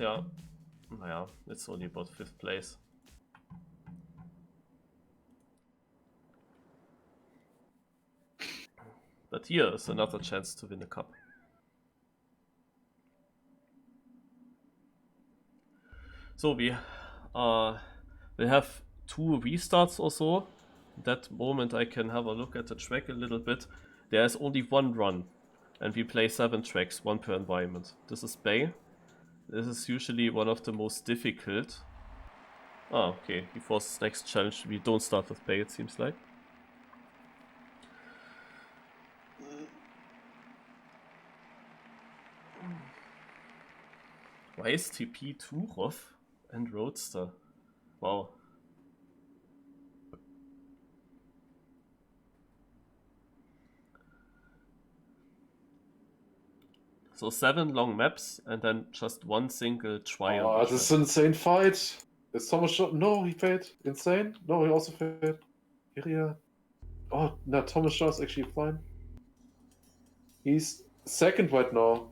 yeah, naja, it's only about 5th place. But here is another chance to win a cup. So we have 2 restarts or so. That moment I can have a look at the track a little bit. There is only 1 run, and we play 7 tracks, 1 per environment. This is Bay. This is usually one of the most difficult. Ah, okay, before this next challenge we don't start with Bay, it seems like. Why is TP Turov and Roadster? Wow. So 7 long maps and then just 1 single trial. Oh, this is an insane fight. Is Thomas shot? No, he failed. Insane? No, he also failed. Iria. Oh, no, Thomas Shaw is actually fine. He's second right now.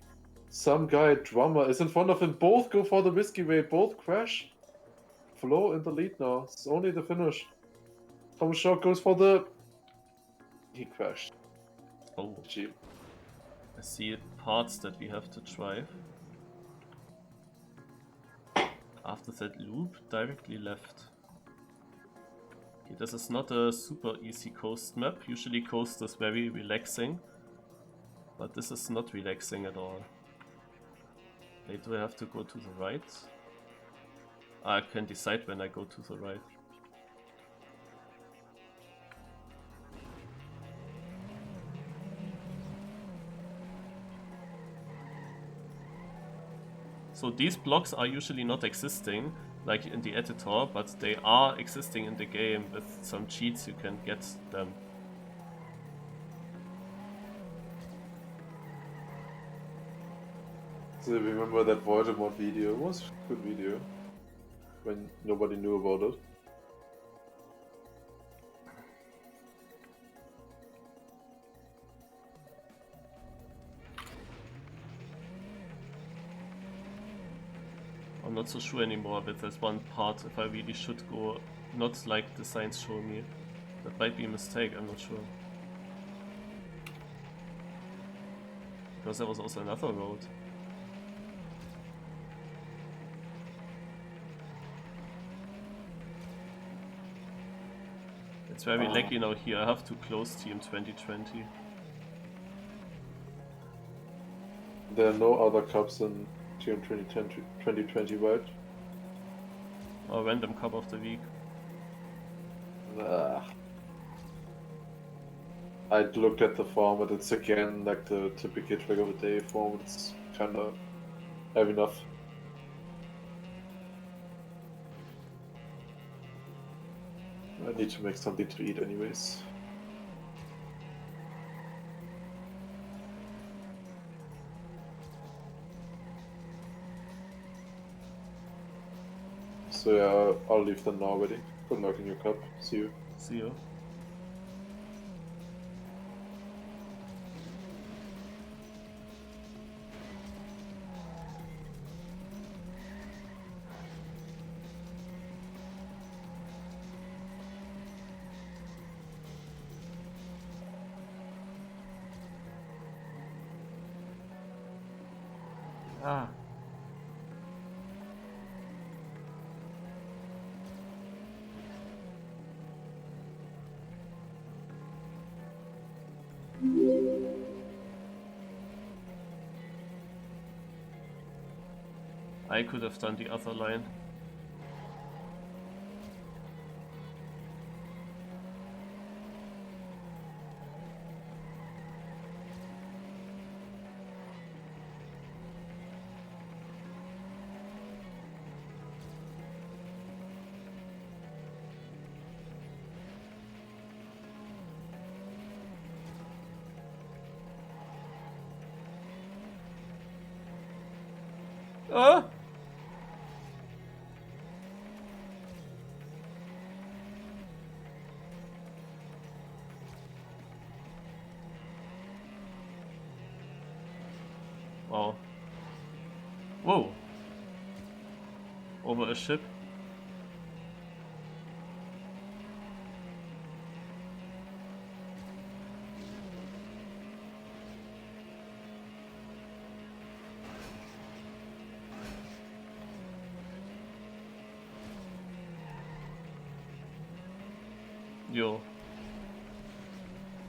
Some guy, drummer, is in front of him. Both go for the risky way. Both crash. Flo in the lead now. It's only the finish. Thomas Shaw goes for the... He crashed. Oh. Gee. I see parts that we have to drive. After that loop, directly left. Okay, this is not a super easy coast map. Usually coast is very relaxing. But this is not relaxing at all. Wait, do I have to go to the right? I can decide when I go to the right. So these blocks are usually not existing, like in the editor, but they are existing in the game. With some cheats you can get them. So remember that Voldemort video? It was a good video. When nobody knew about it. I'm not so sure anymore with this one part if I really should go not like the signs show me. That might be a mistake, I'm not sure. Because there was also another road. It's very laggy now here, I have to close Team 2020. There are no other cups in Team 2020, right? Or random cup of the week. I looked at the format, it's again like the typical track of the day format, it's kinda have enough. I need to make something to eat anyways. So yeah, I'll leave them now already. Good luck in your cup. See you. See you. Ah. I could have done the other line. Ah! Wow. Whoa! over a ship. Yo.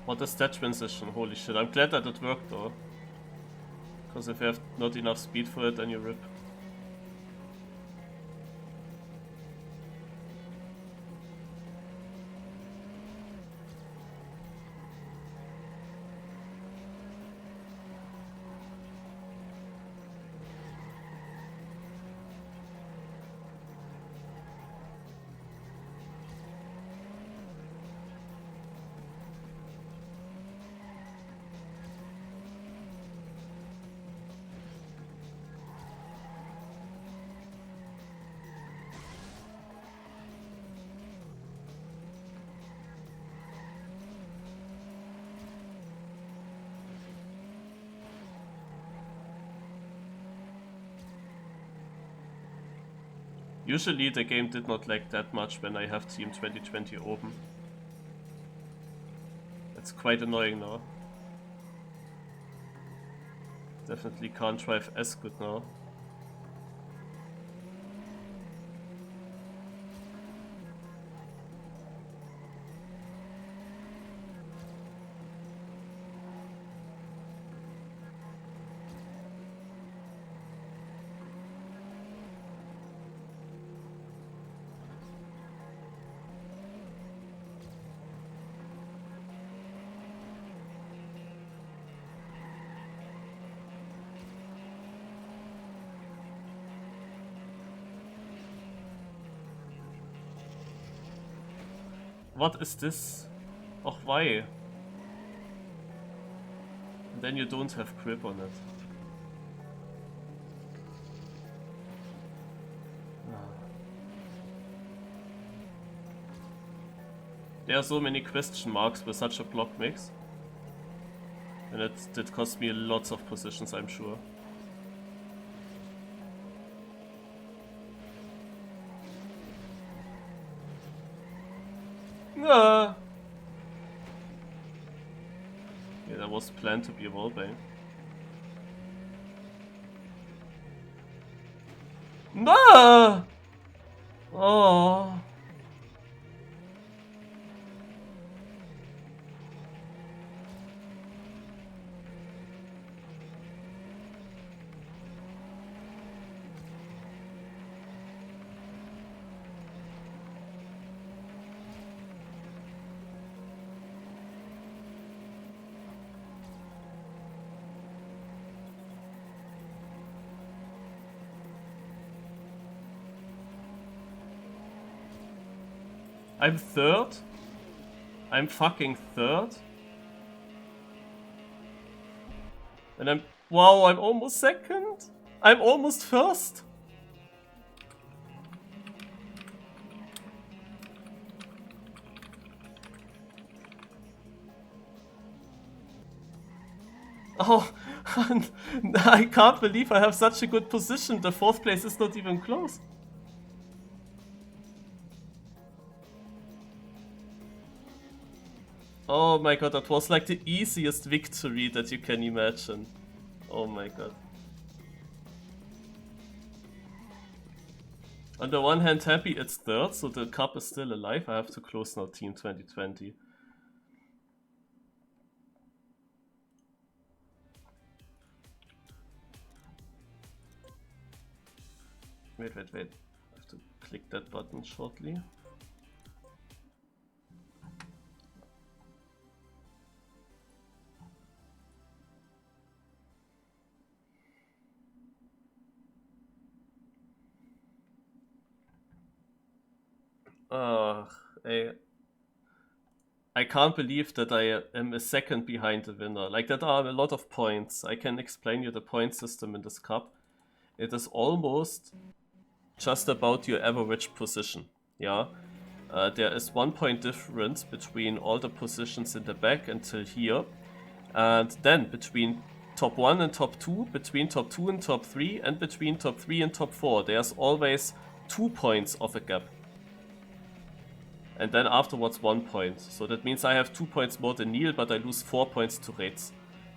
What is that transition? Holy shit, I'm glad that it worked though. Because if you have not enough speed for it, then you rip. Usually the game did not lag that much when I have Team 2020 open. It's quite annoying now. Definitely can't drive as good now. What is this? Oh, why? And then you don't have grip on it. There are so many question marks with such a block mix. And it did cost me lots of positions, I'm sure. Ah. Yeah, that was planned to be a wallbang. No! Oh. I'm third? I'm fucking third? And I'm... Wow, I'm almost second? I'm almost first? Oh, I can't believe I have such a good position. The fourth place is not even close. Oh my god, that was like the easiest victory that you can imagine. Oh my god. On the one hand, happy it's third, so the cup is still alive. I have to close now Team 2020. Wait. I have to click that button shortly. I can't believe that I am a second behind the winner. Like, that are a lot of points. I can explain you the point system in this cup. It is almost just about your average position. Yeah, there is 1 point difference between all the positions in the back until here, and then between top 1 and top 2, between top 2 and top 3, and between top 3 and top 4, there's always 2 points of a gap. And then afterwards 1 point. So that means I have 2 points more than Neil, but I lose 4 points to Reds.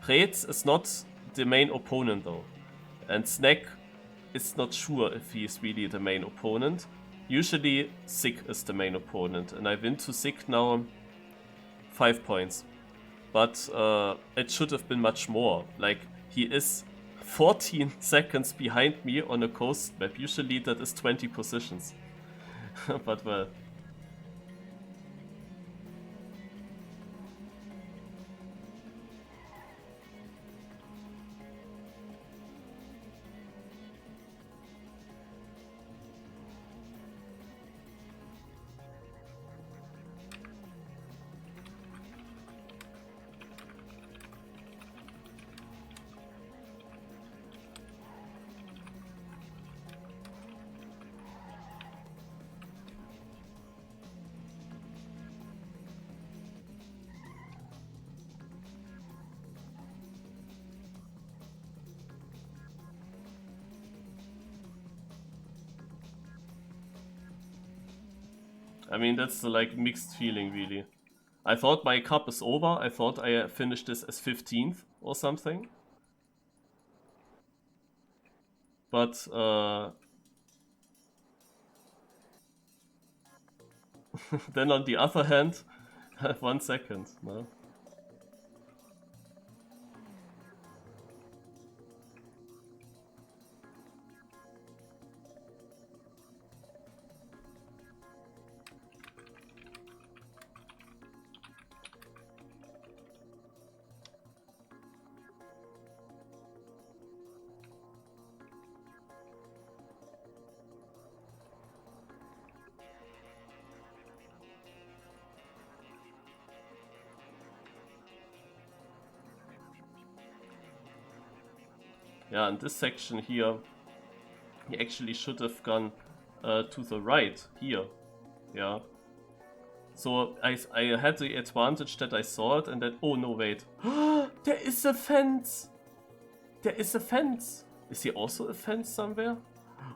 Reds is not the main opponent though. And Snack is not sure if he is really the main opponent. Usually Sick is the main opponent. And I win to Sick now 5 points. But it should have been much more. Like, he is 14 seconds behind me on a coast map. Usually that is 20 positions. But well. I mean, that's the, like, mixed feeling, really. I thought my cup is over. I thought I finished this as 15th or something. But, then on the other hand, 1 second, no? Yeah, in this section here, he actually should have gone to the right, here. Yeah. So I had the advantage that I saw it and that... Oh, no, wait. There is a fence! There is a fence! Is here also a fence somewhere?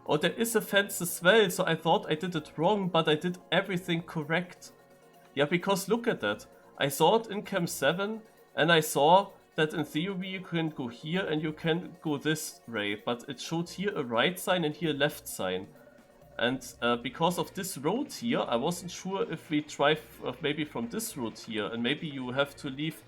Oh, there is a fence as well, so I thought I did it wrong, but I did everything correct. Yeah, because look at that. I saw it in Cam 7, and I saw that in theory you can go here and you can go this way, but it showed here a right sign and here a left sign. And because of this road here, I wasn't sure if we drive maybe from this road here, and maybe you have to leave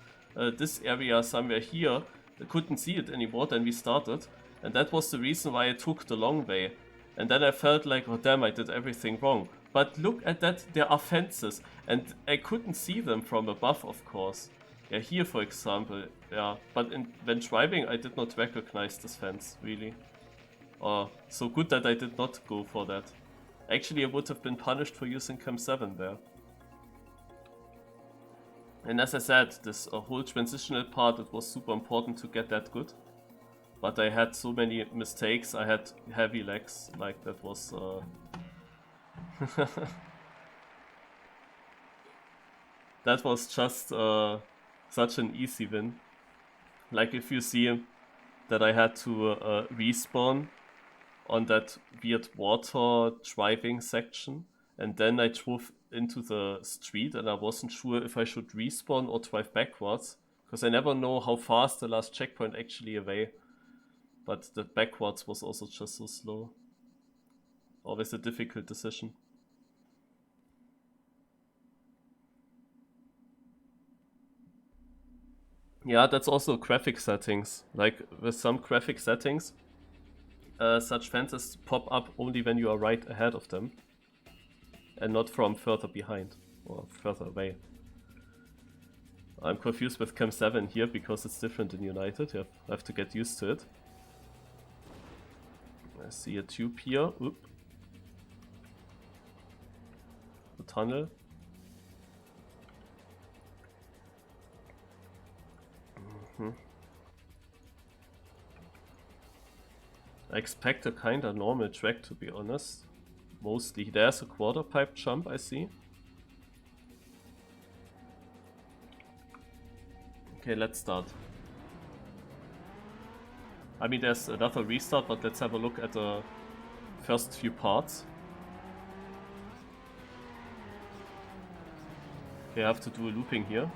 this area somewhere here. I couldn't see it anymore, then we started. And that was the reason why I took the long way. And then I felt like, oh damn, I did everything wrong. But look at that, there are fences. And I couldn't see them from above, of course. Yeah, here for example, yeah. But when driving, I did not recognize this fence, really. So good that I did not go for that. Actually, I would have been punished for using Cam 7 there. And as I said, this whole transitional part, it was super important to get that good. But I had so many mistakes, I had heavy legs, like that was... that was just such an easy win. Like if you see that I had to respawn on that weird water driving section, and then I drove into the street and I wasn't sure if I should respawn or drive backwards, because I never know how fast the last checkpoint actually away. But the backwards was also just so slow. Always a difficult decision. Yeah, that's also graphic settings. Like with some graphic settings, such fences pop up only when you are right ahead of them and not from further behind or further away. I'm confused with Cam 7 here because it's different in United. I have to get used to it. I see a tube here. Oop. A tunnel. I expect a kinda normal track, to be honest. Mostly. There's a quarter pipe jump, I see. Okay, let's start. I mean, there's another restart, but let's have a look at the first few parts. We have to do a looping here.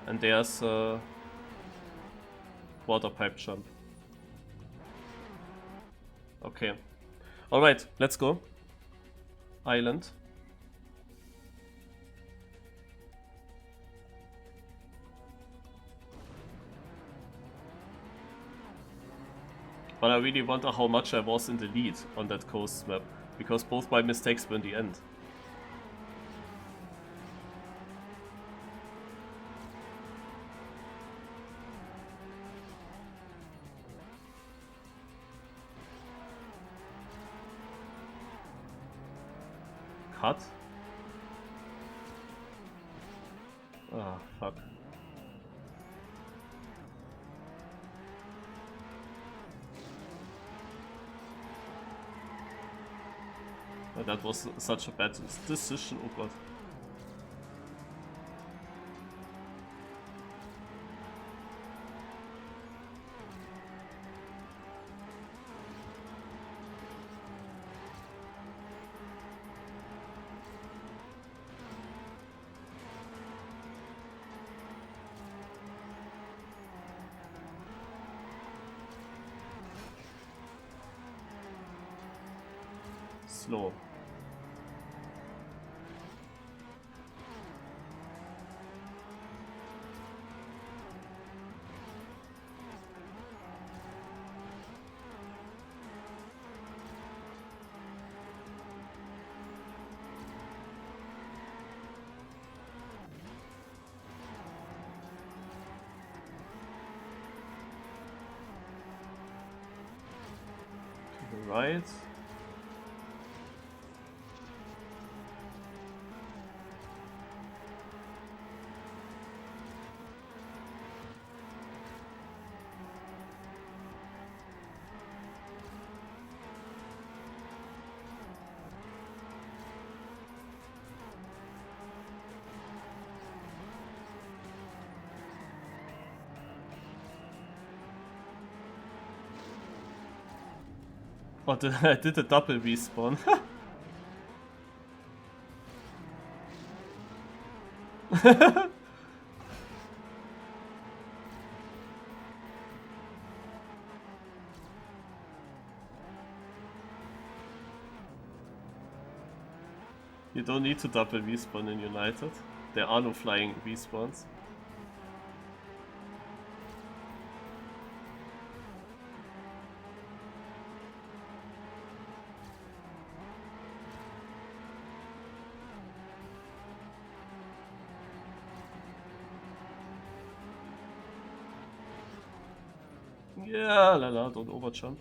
And there's a water pipe jump. Okay. Alright, let's go. Island. But I really wonder how much I was in the lead on that coast map, because both my mistakes were in the end. Cut? Ah, fuck. That was such a bad decision, oh god. Slow. To the right. Oh, I did a double respawn. You don't need to double respawn in United. There are no flying respawns. Yeah, la, don't overjump.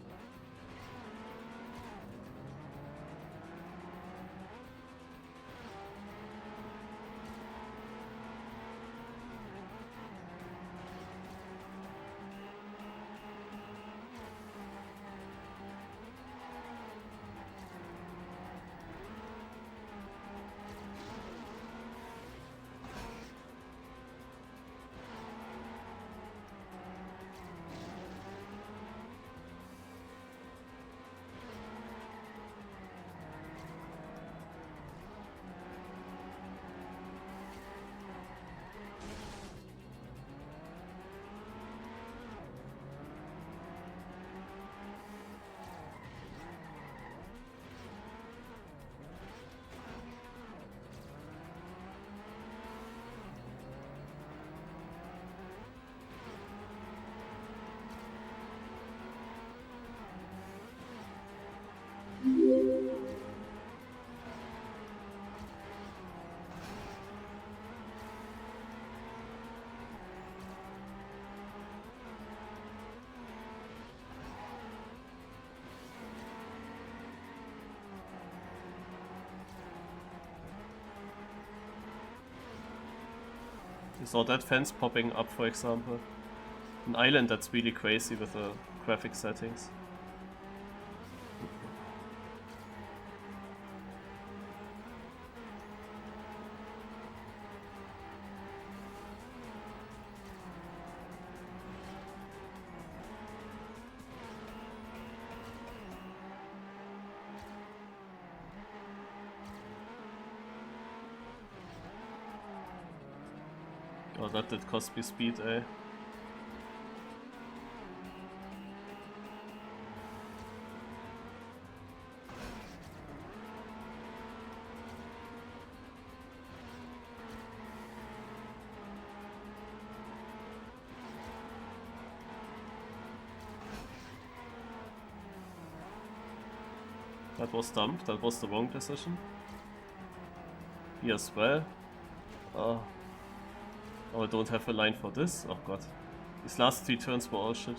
You saw that fence popping up, for example. An island that's really crazy with the graphic settings. Oh, that did cost me speed, eh? That was dumb, that was the wrong decision. Here as well. Oh, I don't have a line for this. Oh god. These last 3 turns were all shit.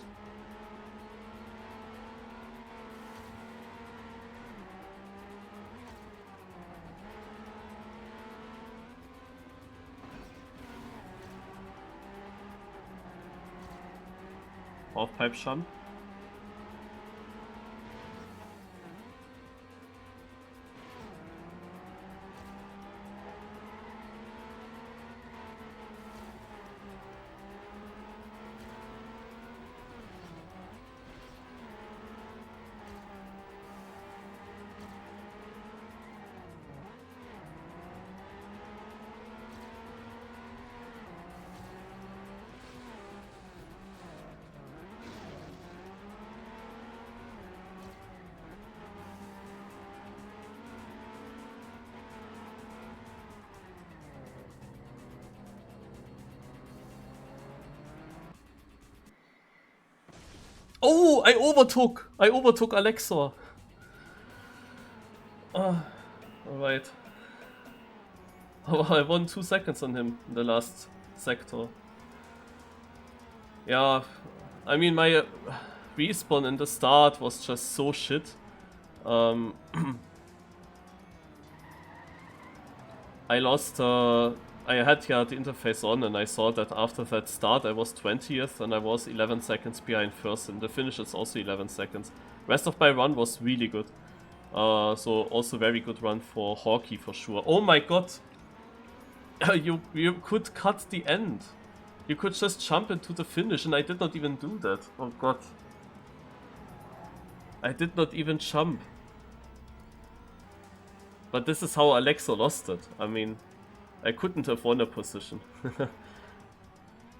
Half-pipe jump. Oh, I overtook Alexa. Alright. Oh, I won 2 seconds on him in the last sector. Yeah, I mean my respawn in the start was just so shit. I lost, I had the interface on and I saw that after that start I was 20th and I was 11 seconds behind first, and the finish is also 11 seconds. Rest of my run was really good. So also very good run for Hawkey for sure. Oh my god! You could cut the end. You could just jump into the finish and I did not even do that. Oh god. I did not even jump. But this is how Alexa lost it. I mean, I couldn't have won a position.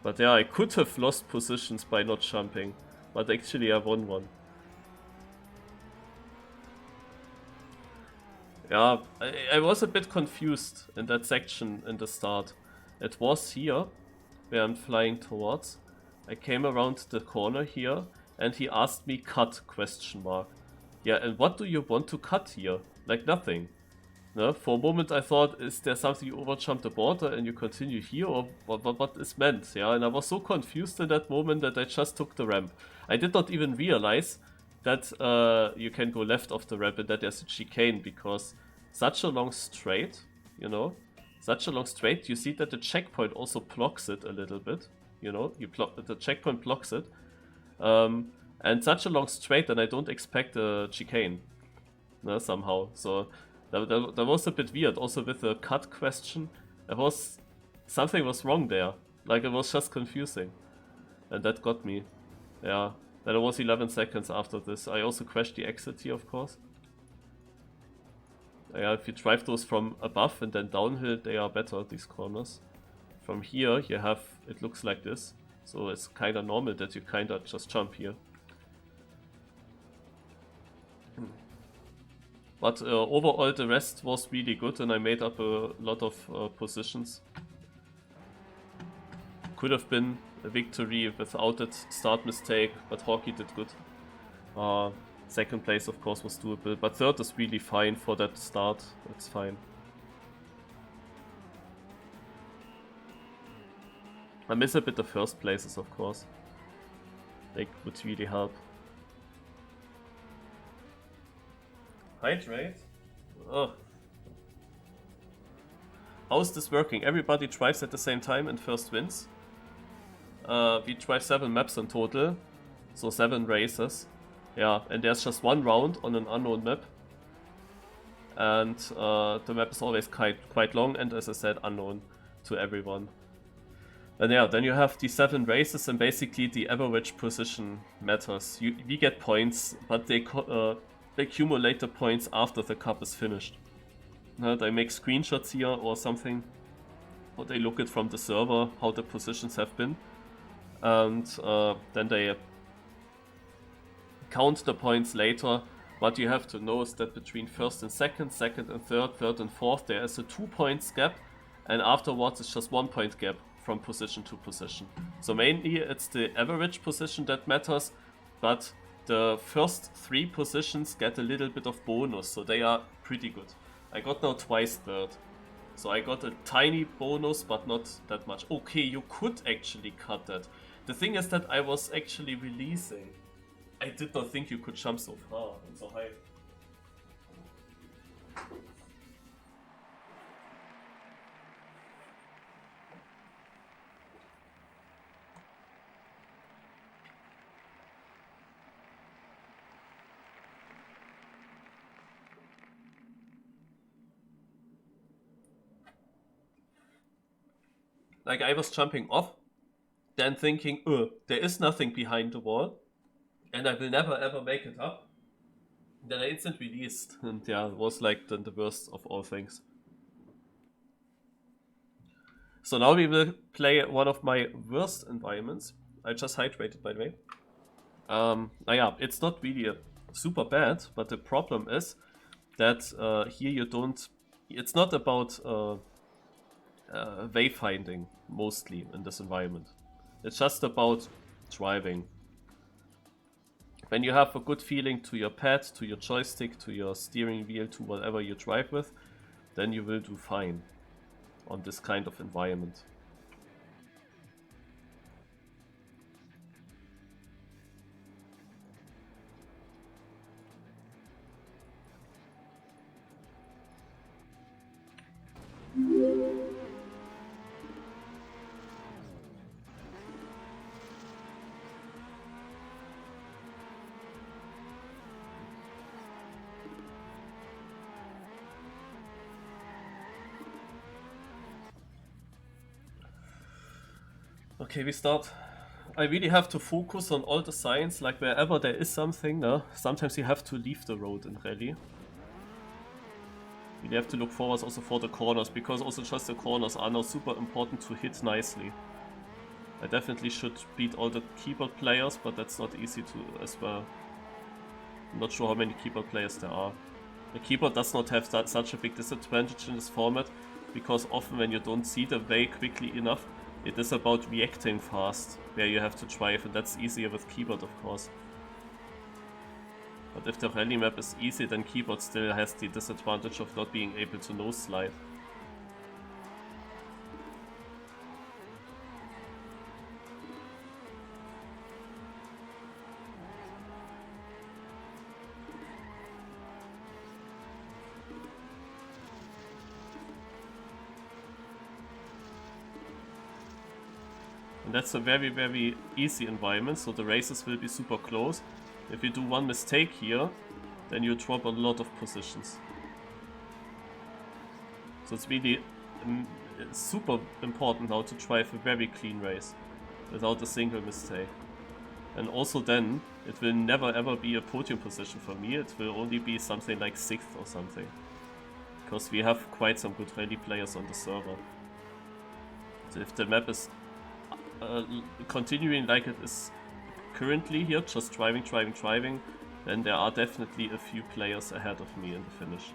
But yeah, I could have lost positions by not jumping. But actually I won one. Yeah, I was a bit confused in that section in the start. It was here, where I'm flying towards. I came around the corner here, and he asked me cut, question mark. Yeah, and what do you want to cut here? Like nothing. No? For a moment I thought, is there something you overjumped the border and you continue here, or what is meant? Yeah, and I was so confused in that moment that I just took the ramp. I did not even realize that you can go left of the ramp and that there's a chicane, because such a long straight, you know, such a long straight, you see that the checkpoint also blocks it a little bit, you know, the checkpoint blocks it, and such a long straight, and I don't expect a chicane, no, somehow, so that was a bit weird. Also with the cut question, something was wrong there, like it was just confusing, and that got me, yeah. Then it was 11 seconds after this. I also crashed the exit here, of course. Yeah, if you drive those from above and then downhill, they are better, these corners. From here, you have, it looks like this. So it's kinda normal that you kinda just jump here. But overall, the rest was really good and I made up a lot of positions. Could have been a victory without that start mistake, but Hawkey did good. Second place of course was doable, but third is really fine for that start, it's fine. I miss a bit the first places of course. They would really help. Hydrate? Oh. How is this working? Everybody drives at the same time and first wins. We drive 7 maps in total, so 7 races. Yeah, and there's just 1 round on an unknown map. And the map is always quite long and, as I said, unknown to everyone. And yeah, then you have the 7 races and basically the average position matters. We get points, but they accumulate the points after the cup is finished. They make screenshots here or something. how they look it from the server, how the positions have been, and then they count the points later. What you have to know is that between first and second, second and third, third and fourth, there is a 2 points gap, and afterwards it's just 1 point gap from position to position. So mainly it's the average position that matters, but the first 3 positions get a little bit of bonus, so they are pretty good. I got now twice third, so I got a tiny bonus, but not that much. Okay, you could actually cut that. The thing is that I was actually releasing. I did not think you could jump so far and so high. Like, I was jumping off, then thinking, there is nothing behind the wall, and I will never ever make it up. Then I instant released, and yeah, it was like the worst of all things. So now we will play one of my worst environments. I just hydrated, by the way. Yeah, it's not really super bad, but the problem is that here you don't... It's not about wayfinding, mostly, in this environment. It's just about driving. When you have a good feeling to your pad, to your joystick, to your steering wheel, to whatever you drive with, then you will do fine on this kind of environment. Okay, we start. I really have to focus on all the signs, like wherever there is something, sometimes you have to leave the road in rally. You have to look forward also for the corners, because also just the corners are now super important to hit nicely. I definitely should beat all the keyboard players, but that's not easy to as well. I'm not sure how many keyboard players there are. The keyboard does not have such a big disadvantage in this format, because often when you don't see the way quickly enough, it is about reacting fast, where you have to drive, and that's easier with keyboard, of course. But if the rally map is easy, then keyboard still has the disadvantage of not being able to nose slide. And that's a very, very easy environment, so the races will be super close. If you do one mistake here, then you drop a lot of positions. So it's really super important now to drive a very clean race, without a single mistake. And also then, it will never ever be a podium position for me, it will only be something like 6th or something. Because we have quite some good rally players on the server. So if the map is continuing like it is currently here, just driving, then there are definitely a few players ahead of me in the finish.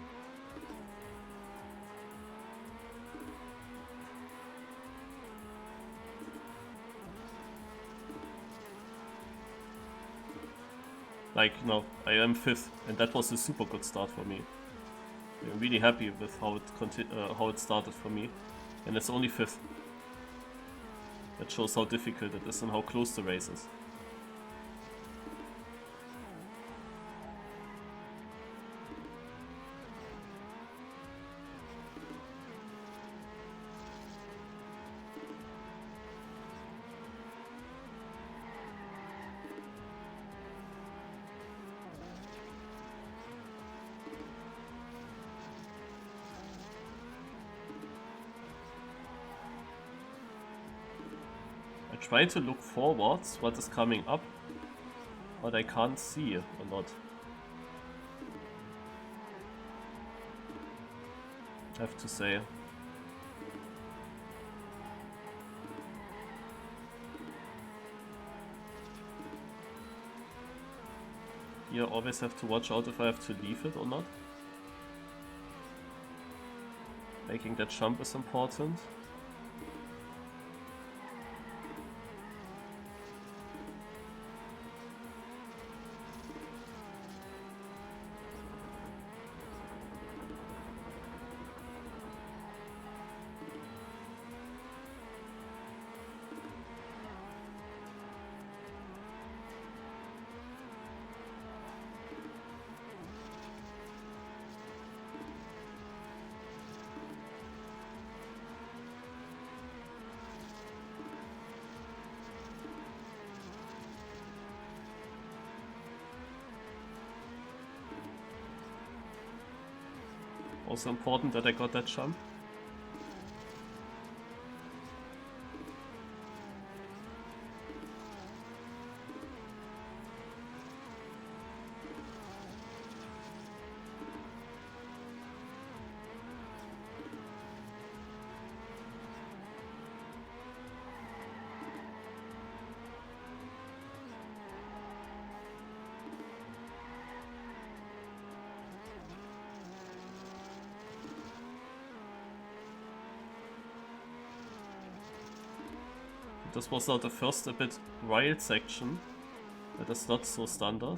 Like, no, I am 5th, and that was a super good start for me. I'm really happy with how it started for me, and it's only 5th. That shows how difficult it is and how close the race is. Try to look forwards what is coming up, but I can't see a lot. I have to say. Here always have to watch out if I have to leave it or not. Making that jump is important. Also important that I got that jump. This was now the first a bit wild section. That is not so standard.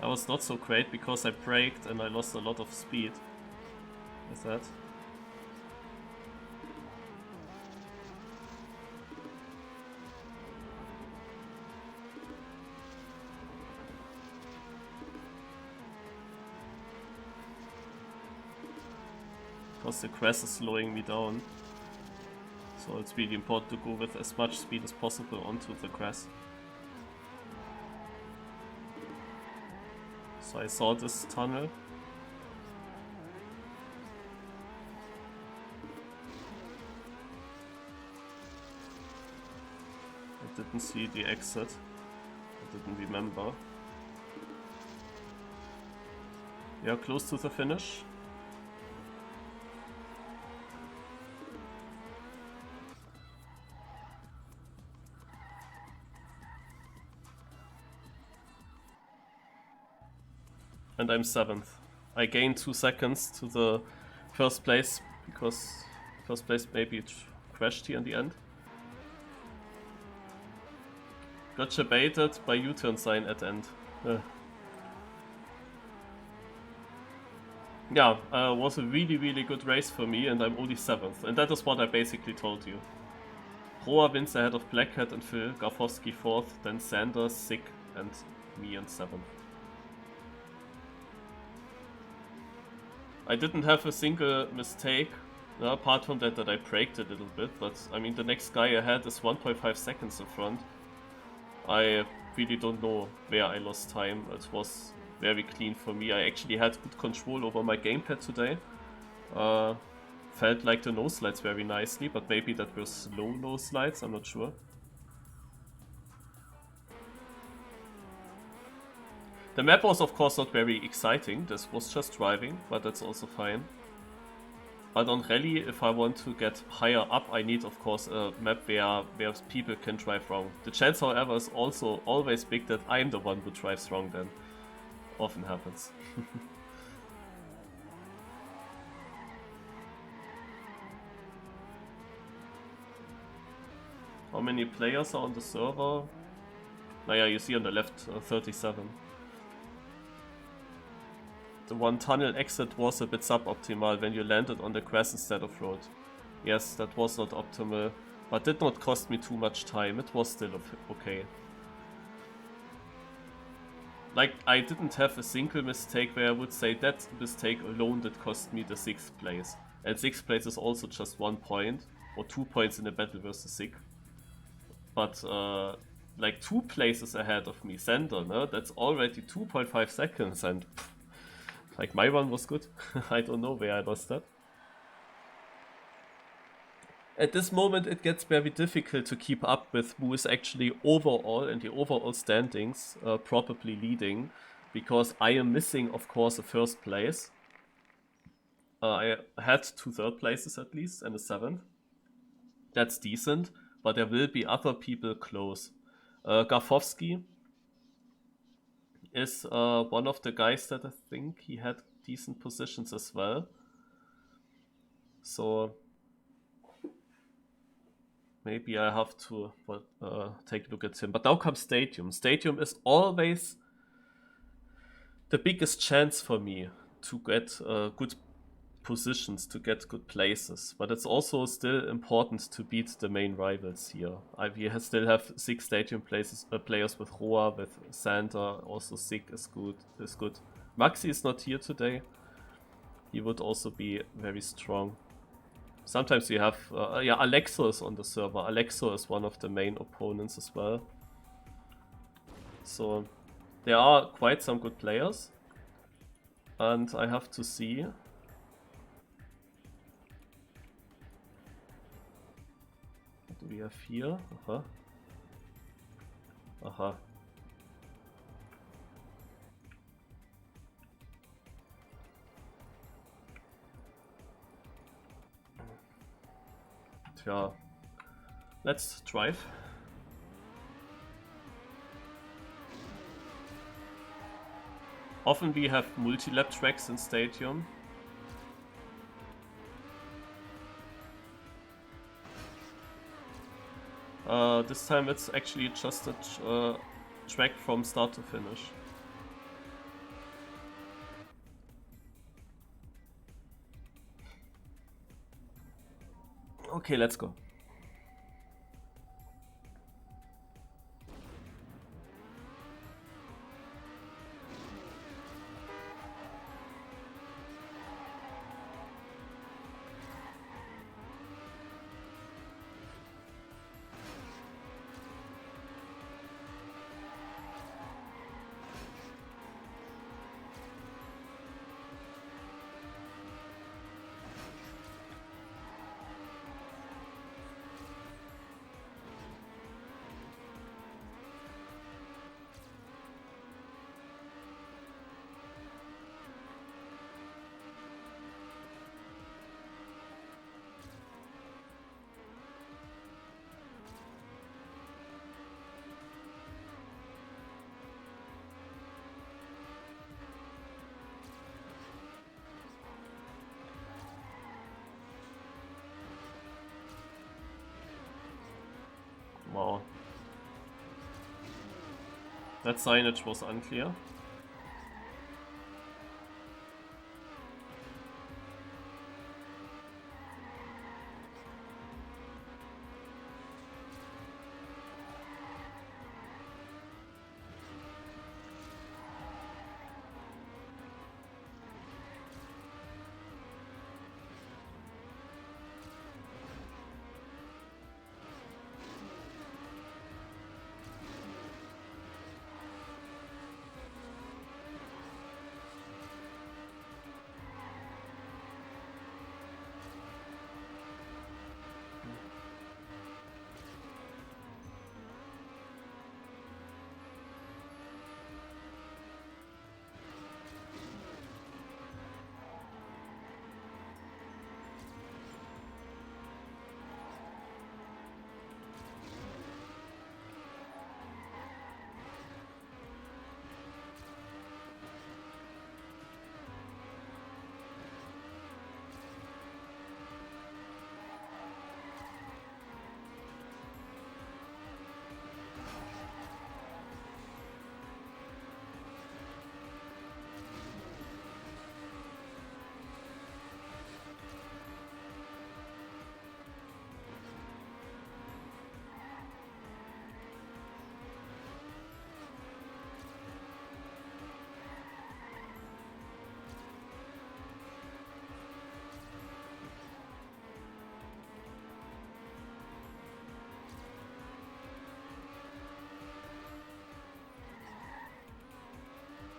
That was not so great because I braked and I lost a lot of speed with that. Because the crest is slowing me down. So it's really important to go with as much speed as possible onto the crest. So I saw this tunnel. I didn't see the exit. I didn't remember. Yeah, close to the finish. And I'm 7th. I gained 2 seconds to the first place because first place maybe it crashed here in the end. Gotcha baited by U-turn sign at end. Yeah, was a really good race for me and I'm only 7th. And that is what I basically told you. Roa wins ahead of Black Hat and Phil, Garfowski 4th, then Sanders, Sick and me in 7th. I didn't have a single mistake, apart from that I braked a little bit, but I mean the next guy ahead is 1.5 seconds in front. I really don't know where I lost time. It was very clean for me. I actually had good control over my gamepad today. Felt like the nose slides very nicely, but maybe that were slow nose slides, I'm not sure. The map was of course not very exciting, this was just driving, but that's also fine. But on rally, if I want to get higher up, I need of course a map where people can drive wrong. The chance however is also always big that I'm the one who drives wrong then. Often happens. How many players are on the server? Naja, you see on the left 37. The one tunnel exit was a bit suboptimal when you landed on the grass instead of road. Yes, that was not optimal, but did not cost me too much time, it was still okay. Like, I didn't have a single mistake where I would say that mistake alone did cost me the 6th place. And 6th place is also just 1 point. or 2 points in a battle versus Sig. But like 2 places ahead of me, center, no? That's already 2.5 seconds, and like my one was good. I don't know where I lost that. At this moment it gets very difficult to keep up with who is actually overall in the overall standings probably leading, because I am missing, of course, a first place. I had 2 third places at least and a 7th. That's decent, but there will be other people close. Garfowski is one of the guys that I think he had decent positions as well. So maybe I have to take a look at him. But now comes Stadium. Stadium is always the biggest chance for me to get good positions, to get good places. But it's also still important to beat the main rivals here. We still have 6 Stadium players with Roa, with Sander. Also Sig is good. Maxi is not here today. He would also be very strong. Sometimes you have, Alexo is on the server. Alexo is one of the main opponents as well. So there are quite some good players. And I have to see. What do we have here? Aha. Tja, let's drive. Often we have multi-lap tracks in Stadium. This time it's actually just a track from start to finish. Okay, let's go. Wow. That signage was unclear.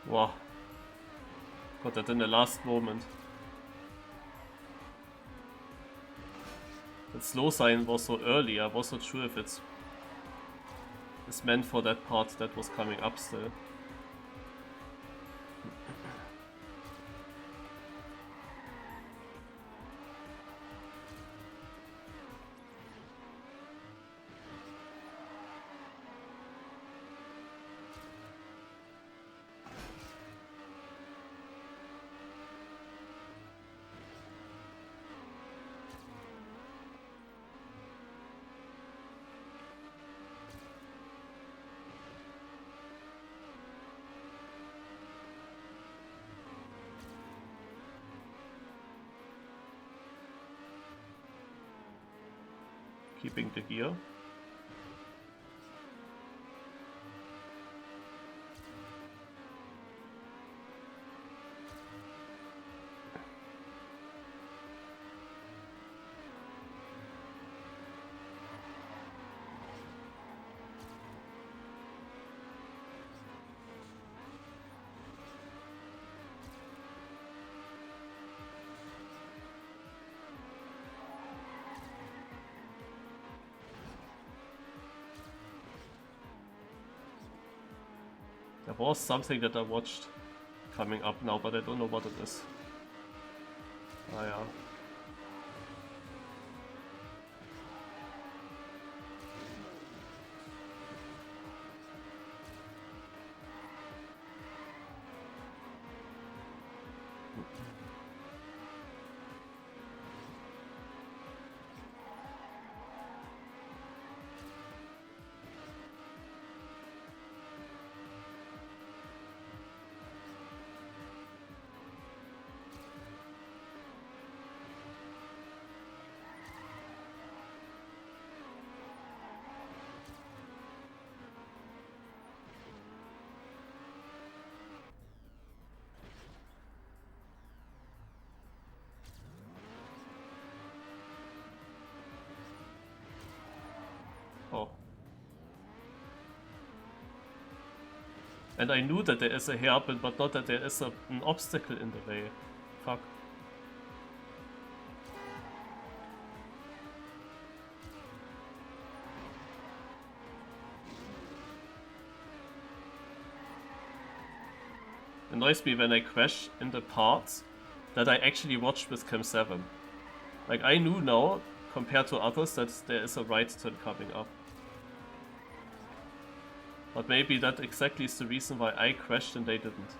Wow. Got that in the last moment. That slow sign was so early, I was not sure if it's meant for that part that was coming up still. Keeping the gear. There was something that I watched coming up now, but I don't know what it is. Ah yeah. Oh. And I knew that there is a hairpin, but not that there is an obstacle in the way. Fuck. Annoys me when I crash in the parts that I actually watched with Cam 7. Like, I knew now, compared to others, that there is a right turn coming up. But maybe that exactly is the reason why I crashed and they didn't.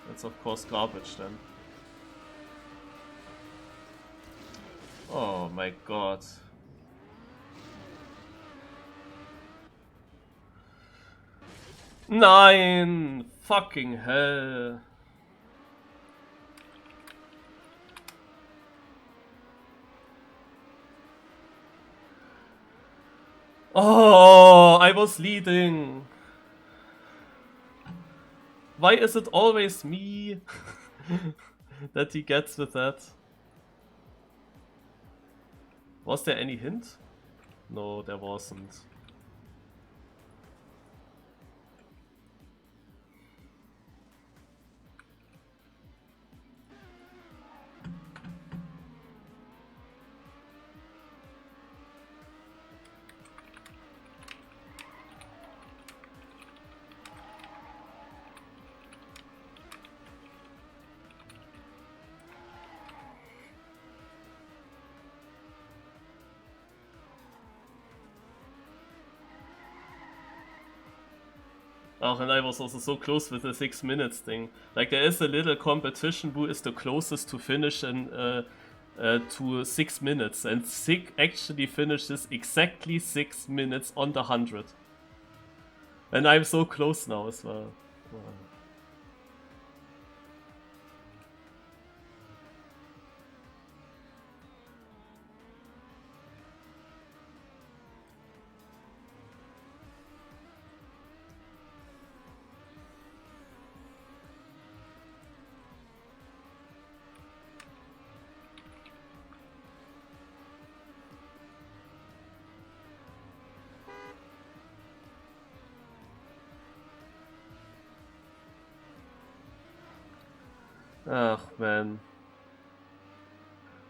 That's of course garbage then. Oh my god. Nein! Fucking hell. Oh, I was leading. Why is it always me that he gets with that? Was there any hint? No, there wasn't. Oh, and I was also so close with the 6 minutes thing. Like, there is a little competition who is the closest to finish in, to 6 minutes. And Sig actually finishes exactly 6 minutes on the 100. And I'm so close now as well. Wow. Oh man.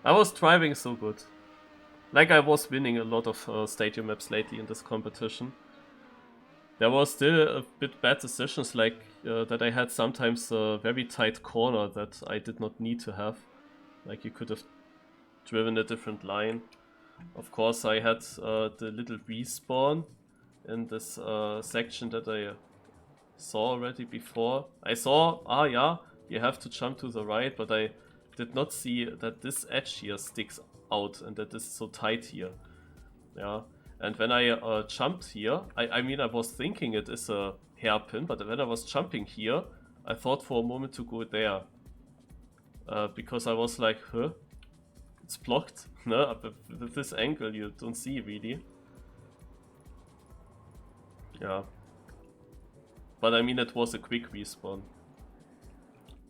I was driving so good. Like I was winning a lot of stadium maps lately in this competition. There was still a bit bad decisions, like that I had sometimes a very tight corner that I did not need to have. Like you could have driven a different line. Of course I had the little respawn in this section that I saw already before. I saw, yeah, you have to jump to the right, but I did not see that this edge here sticks out and that is so tight here. Yeah, and when I jumped here, I mean I was thinking it is a hairpin, but when I was jumping here, I thought for a moment to go there. Because I was like, huh? It's blocked. No, with this angle you don't see really. Yeah. But I mean it was a quick respawn.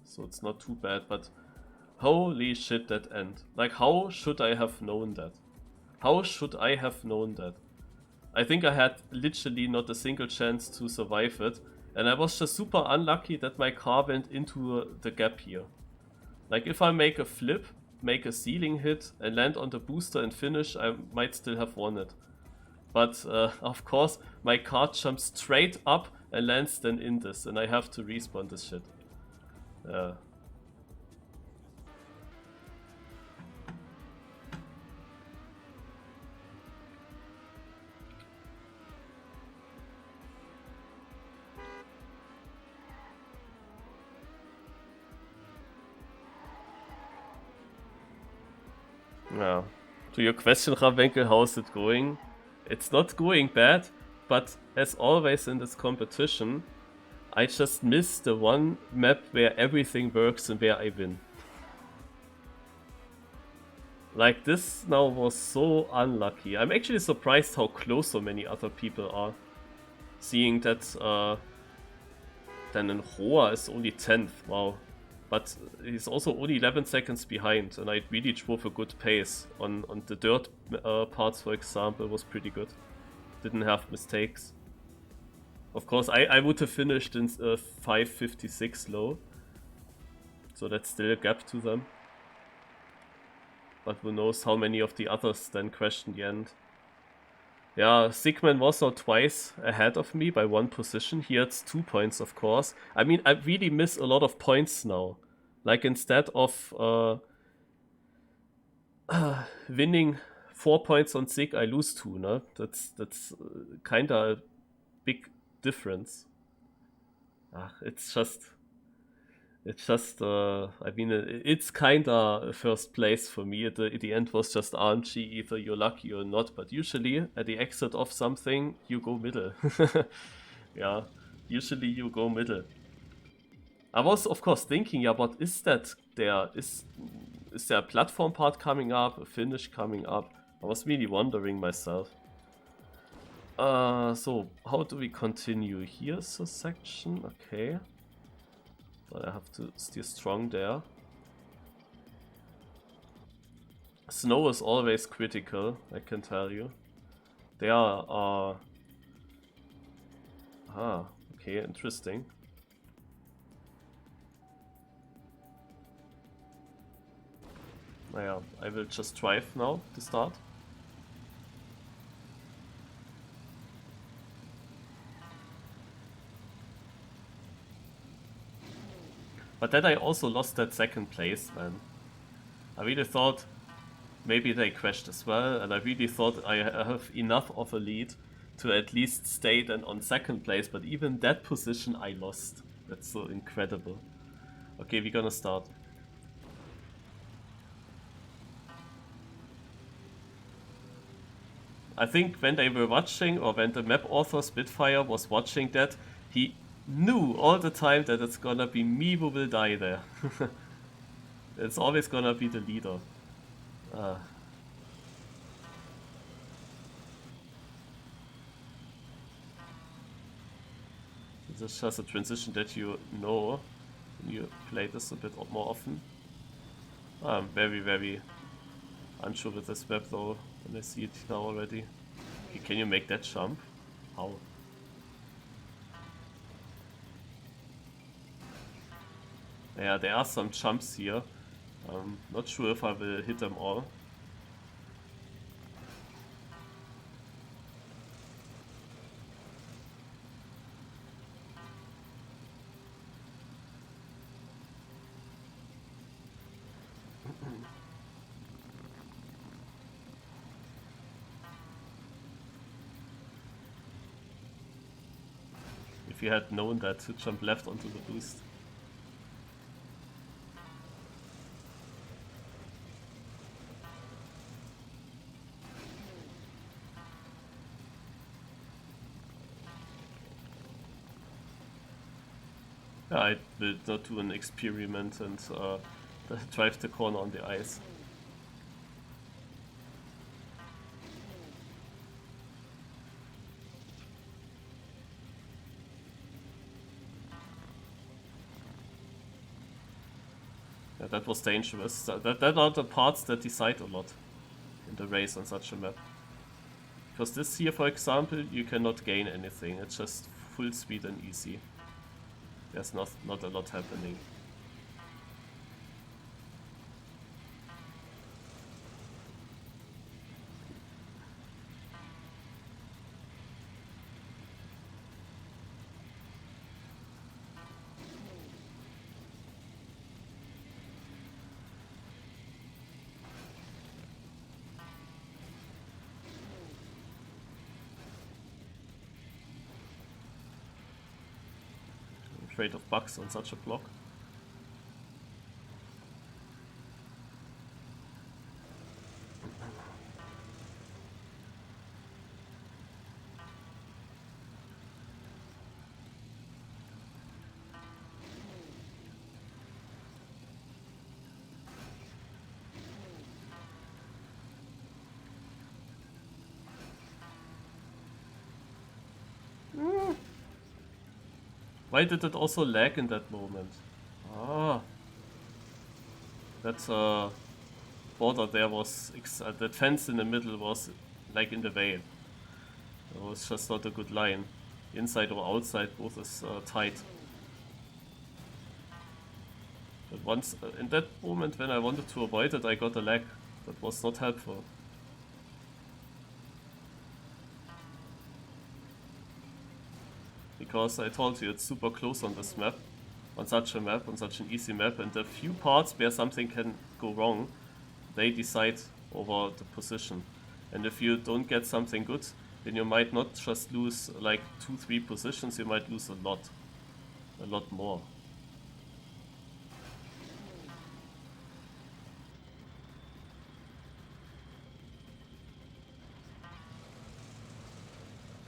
So it's not too bad, but holy shit that end. Like how should I have known that? How should I have known that? I think I had literally not a single chance to survive it, and I was just super unlucky that my car went into the gap here. Like if I make a flip, make a ceiling hit and land on the booster and finish, I might still have won it. But of course my car jumps straight up and lands then in this, and I have to respawn this shit. Yeah. To your question, Ravenkel, how's it going? It's not going bad, but as always in this competition, I just miss the one map where everything works and where I win. Like this now was so unlucky. I'm actually surprised how close so many other people are. Seeing that then in Roa is only 10th, wow. But he's also only 11 seconds behind, and I really drove a good pace. On the dirt parts, for example, was pretty good. Didn't have mistakes. Of course, I would have finished in 5:56 low. So that's still a gap to them. But who knows how many of the others then crashed in the end. Yeah, Sigman was now twice ahead of me by 1 position. He had 2 points, of course. I mean, I really miss a lot of points now. Like, instead of winning 4 points on Sig, I lose 2, no? That's kinda a big difference. It's just... I mean, it's kinda first place for me. At the end was just RNG, either you're lucky or not, but usually at the exit of something, you go middle. Yeah, usually you go middle. I was of course thinking, yeah, what is that there? Is there a platform part coming up, a finish coming up? I was really wondering myself. So how do we continue? Here's a section, okay. But I have to steer strong there. Snow is always critical, I can tell you. There are... okay, interesting. Naja, I will just drive now to start. But then I also lost that second place, man. I really thought maybe they crashed as well, and I really thought I have enough of a lead to at least stay then on second place, but even that position I lost. That's so incredible. Okay, we're gonna start. I think when they were watching, or when the map author Spitfire was watching that, he knew all the time that it's gonna be me who will die there. It's always gonna be the leader. This is just a transition that you know when you play this a bit more often. I'm very, very unsure with this map though, when I see it now already. Okay, can you make that jump? How? Yeah, there are some jumps here. Not sure if I will hit them all. If you had known that to jump left onto the boost. Yeah, I will not do an experiment and drive the corner on the ice. Yeah, that was dangerous. That are the parts that decide a lot in the race on such a map. Because this here, for example, you cannot gain anything. It's just full speed and easy. There's not a lot happening. I'm afraid of bugs on such a block. Why did it also lag in that moment? Ah, that border there was, that fence in the middle was like in the way. It was just not a good line. Inside or outside, both is tight. But once, in that moment when I wanted to avoid it, I got a lag. That was not helpful. Because I told you it's super close on this map, on such a map, on such an easy map, and the few parts where something can go wrong, they decide over the position. And if you don't get something good, then you might not just lose like 2-3 positions, you might lose a lot more.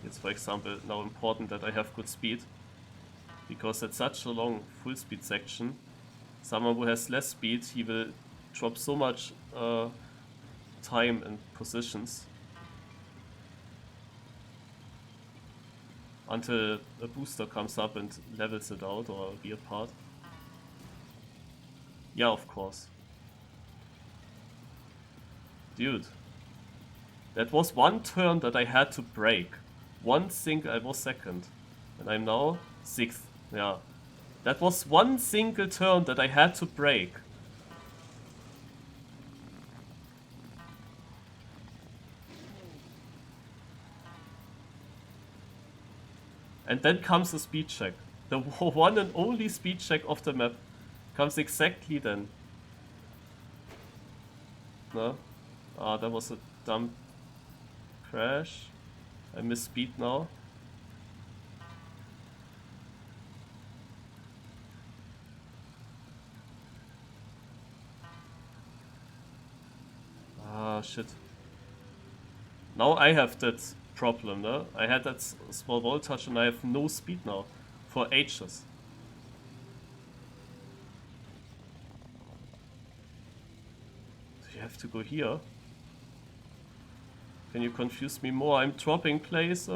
It's, for example, now important that I have good speed, because at such a long full speed section, someone who has less speed, he will drop so much time and positions until a booster comes up and levels it out, or a weird part. Yeah, of course. Dude. That was one turn that I had to break. I was second. And I'm now 6th. Yeah. That was one single turn that I had to break. And then comes the speed check. The one and only speed check of the map comes exactly then. No? Ah, that was a dumb crash. I miss speed now. Ah, shit. Now I have that problem, no? I had that small voltage and I have no speed now. For ages. Do you have to go here? Can you confuse me more? I'm dropping places.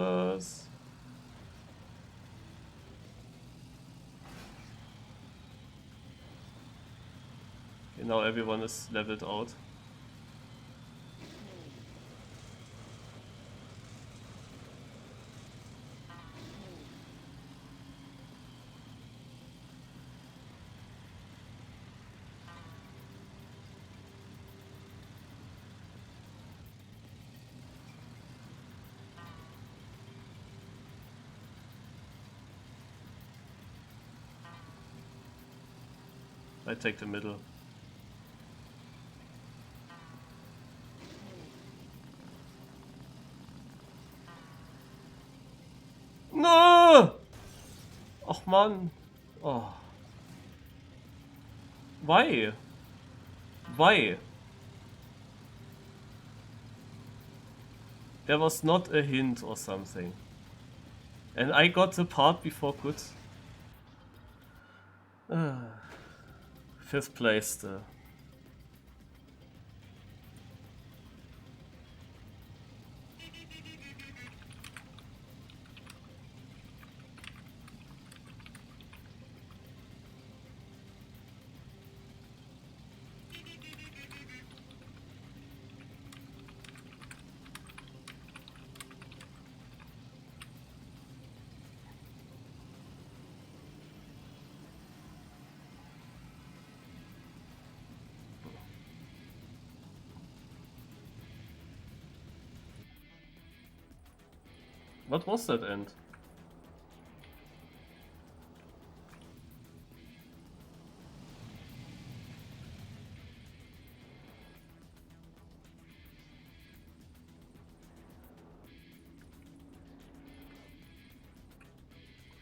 Okay, now everyone is leveled out. I take the middle. No! Och man. Oh. Why? Why? There was not a hint or something. And I got the part before good. 5th place still. What was that end?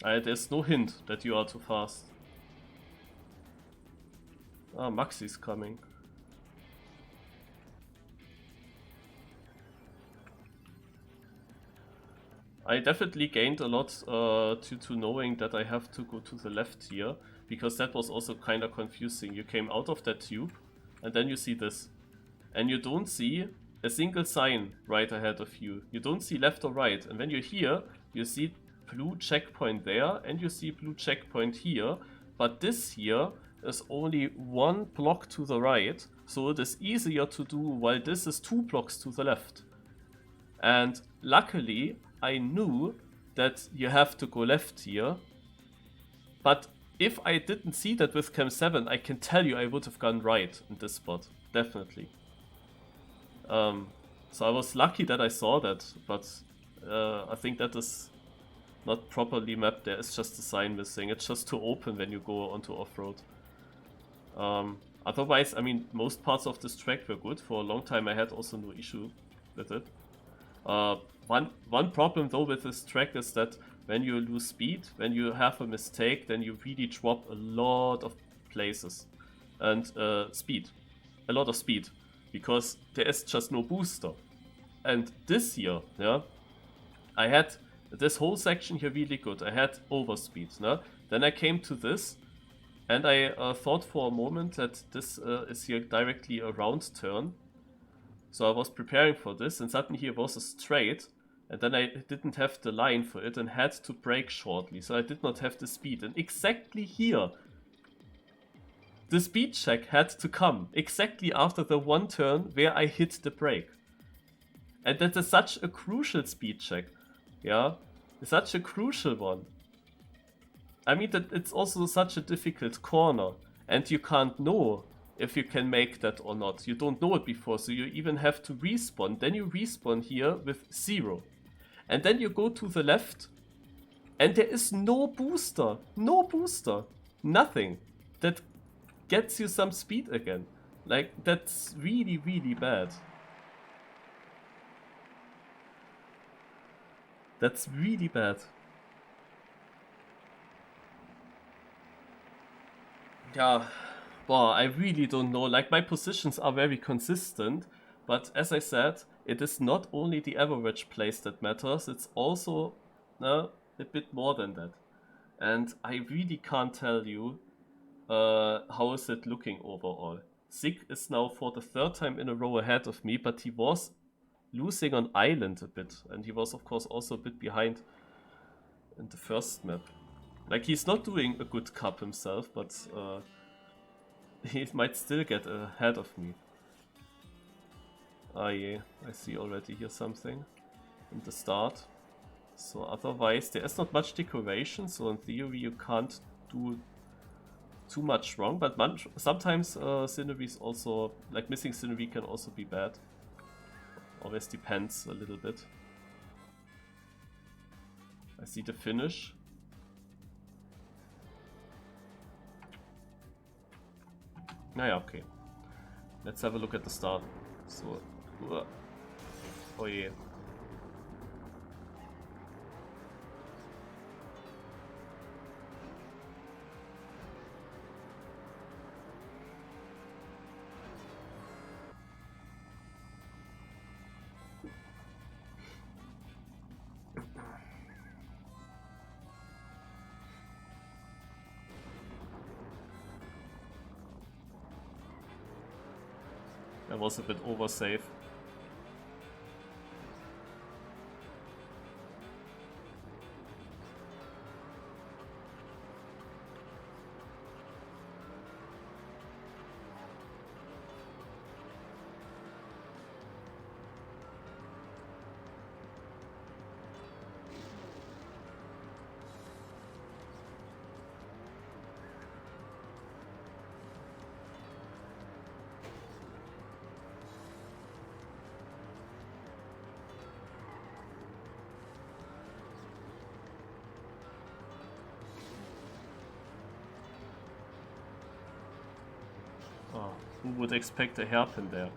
There's no hint that you are too fast. Ah, Maxi's coming. I definitely gained a lot due to knowing that I have to go to the left here, because that was also kind of confusing. You came out of that tube, and then you see this. And you don't see a single sign right ahead of you. You don't see left or right. And when you're here, you see blue checkpoint there, and you see blue checkpoint here. But this here is only 1 block to the right, so it is easier to do, while this is 2 blocks to the left. And luckily, I knew that you have to go left here. But if I didn't see that with Cam 7, I can tell you I would have gone right in this spot. Definitely. So I was lucky that I saw that, but I think that is not properly mapped. There is just a sign missing. It's just too open when you go onto off-road. Otherwise, I mean, most parts of this track were good. For a long time I had also no issue with it. One problem though with this track is that when you lose speed, when you have a mistake, then you really drop a lot of places. And speed. A lot of speed. Because there is just no booster. And this year, yeah, I had this whole section here really good. I had overspeed. No? Then I came to this, and I thought for a moment that this is here directly a round turn. So I was preparing for this, and suddenly here was a straight, and then I didn't have the line for it and had to brake shortly. So I did not have the speed. And exactly here, the speed check had to come exactly after the one turn where I hit the brake. And that is such a crucial speed check. Yeah, such a crucial one. I mean, that it's also such a difficult corner, and you can't know if you can make that or not. You don't know it before, so you even have to respawn. Then you respawn here with 0. And then you go to the left, and there is no booster. No booster. Nothing. That gets you some speed again. Like, that's really, really bad. That's really bad. Yeah, well, I really don't know. Like, my positions are very consistent, but as I said, it is not only the average place that matters, it's also a bit more than that. And I really can't tell you how is it looking overall. Sig is now for the 3rd time in a row ahead of me, but he was losing on Island a bit, and he was of course also a bit behind in the first map. Like, he's not doing a good cup himself, but he might still get ahead of me. Ah yeah, I see already here something in the start. So otherwise there is not much decoration, so in theory you can't do too much wrong, but sometimes sceneries also, like missing scenery can also be bad. Always depends a little bit. I see the finish. Naja, okay. Let's have a look at the start. So. Oh je. That was a bit oversafe. Oh, who would expect a hairpin there?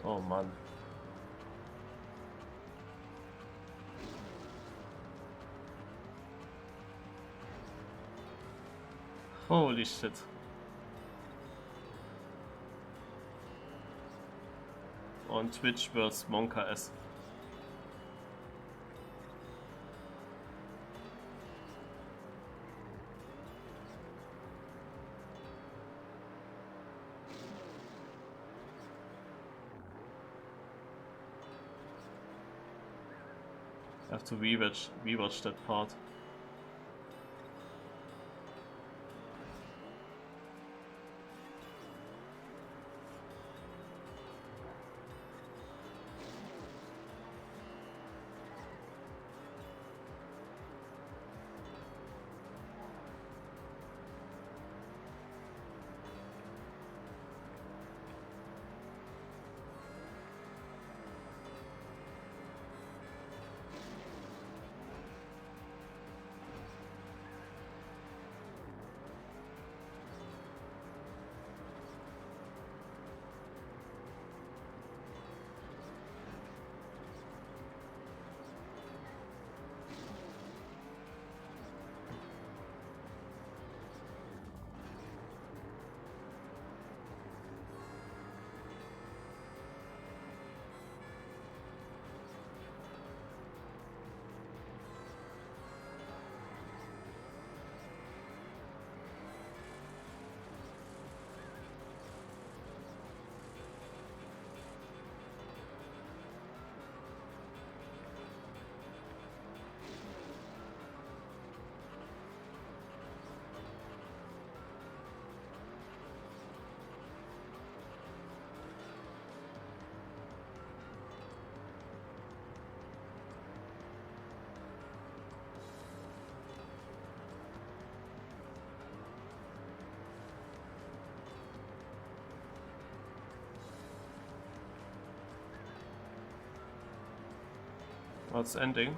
Oh Mann. Holy shit. On Twitch versus Monka S. I have to rewatch that part. Well, it's ending.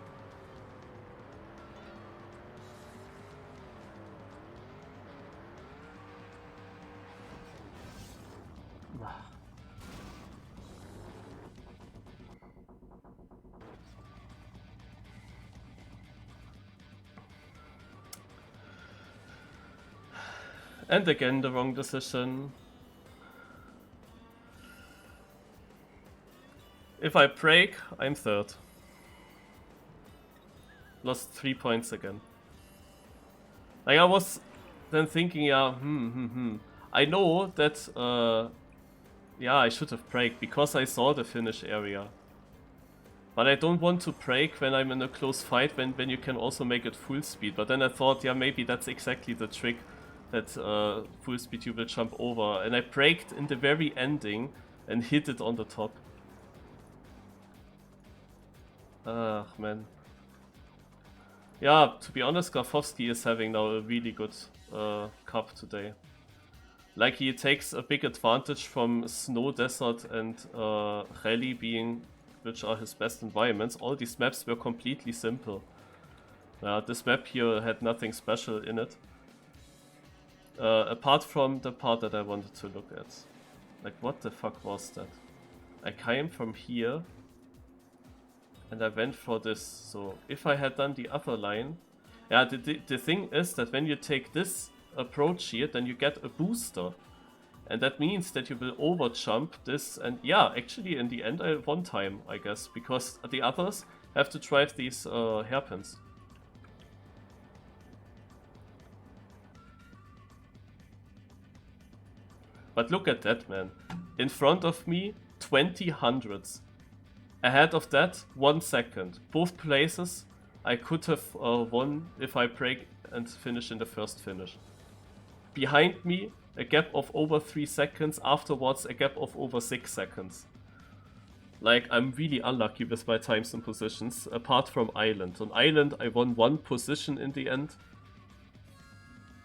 And again, the wrong decision. If I break, I'm third. Lost 3 points again. Like, I was then thinking, yeah, I know that, yeah, I should have braked because I saw the finish area. But I don't want to brake when I'm in a close fight when you can also make it full speed. But then I thought, yeah, maybe that's exactly the trick, that full speed you will jump over. And I braked in the very ending and hit it on the top. Ah, man. Yeah, to be honest, Grafowski is having now a really good cup today. Like, he takes a big advantage from Snow Desert and Rally being, which are his best environments. All these maps were completely simple. This map here had nothing special in it. Apart from the part that I wanted to look at. Like, what the fuck was that? I came from here and I went for this. So if I had done the other line... Yeah, the thing is that when you take this approach here, then you get a booster. And that means that you will overjump this, and yeah, actually in the end I won time, I guess, because the others have to drive these hairpins. But look at that, man. In front of me, 20 hundredths. Ahead of that, 1 second. Both places I could have won if I break and finish in the first finish. Behind me, a gap of over 3 seconds, afterwards a gap of over 6 seconds. Like, I'm really unlucky with my times and positions, apart from Island. On Island I won 1 position in the end.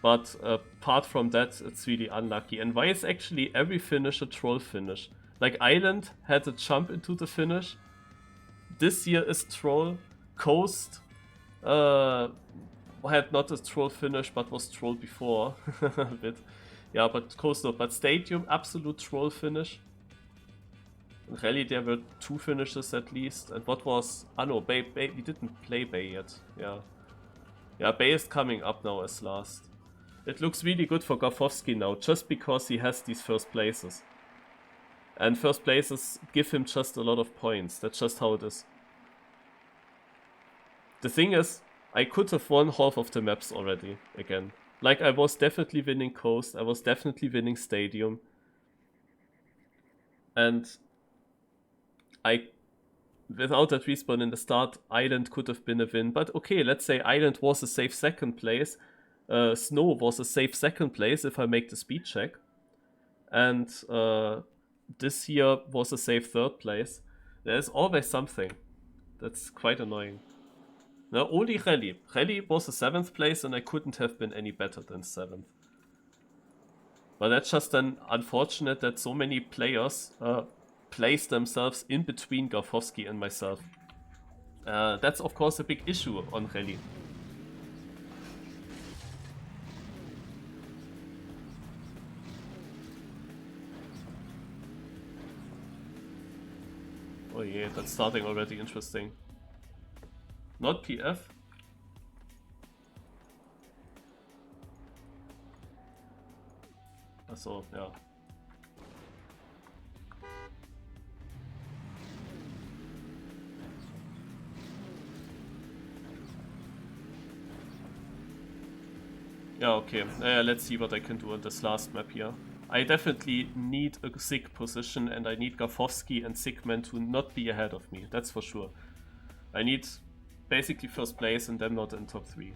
But apart from that, it's really unlucky. And why is actually every finish a troll finish? Like, Island had a jump into the finish. This year is troll. Coast had not a troll finish, but was troll before. A bit. Yeah, but Coastal, but Stadium, absolute troll finish. In Rally there were 2 finishes at least. And what was... Ah no, Bay, we didn't play Bay yet. Yeah. Yeah, Bay is coming up now as last. It looks really good for Grafowski now, just because he has these first places. And first places give him just a lot of points. That's just how it is. The thing is, I could have won half of the maps already, again. Like, I was definitely winning Coast, I was definitely winning Stadium. And without that respawn in the start, Island could have been a win. But okay, let's say Island was a safe second place. Snow was a safe second place if I make the speed check. And this here was a safe third place. There's always something. That's quite annoying. Now, only Rally. Rally was a 7th place and I couldn't have been any better than 7th. But that's just then unfortunate that so many players place themselves in between Grafowski and myself. That's of course a big issue on Rally. Oh yeah, that's starting already interesting. Not PF. So, yeah. Yeah, okay. Let's see what I can do on this last map here. I definitely need a sick position and I need Grafowski and Sigman to not be ahead of me, that's for sure. I need basically first place and them not in top 3.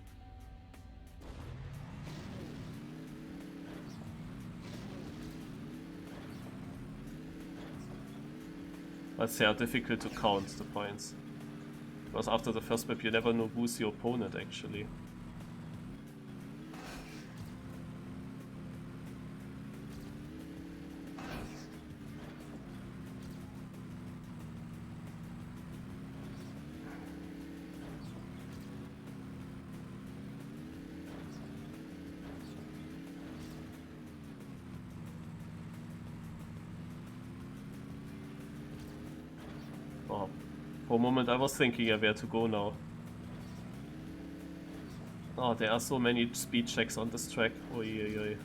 But they are difficult to count, the points. Because after the first map you never know who's your opponent actually. Oh, for a moment I was thinking where to go now. Oh, there are so many speed checks on this track. Oy, oy, oy.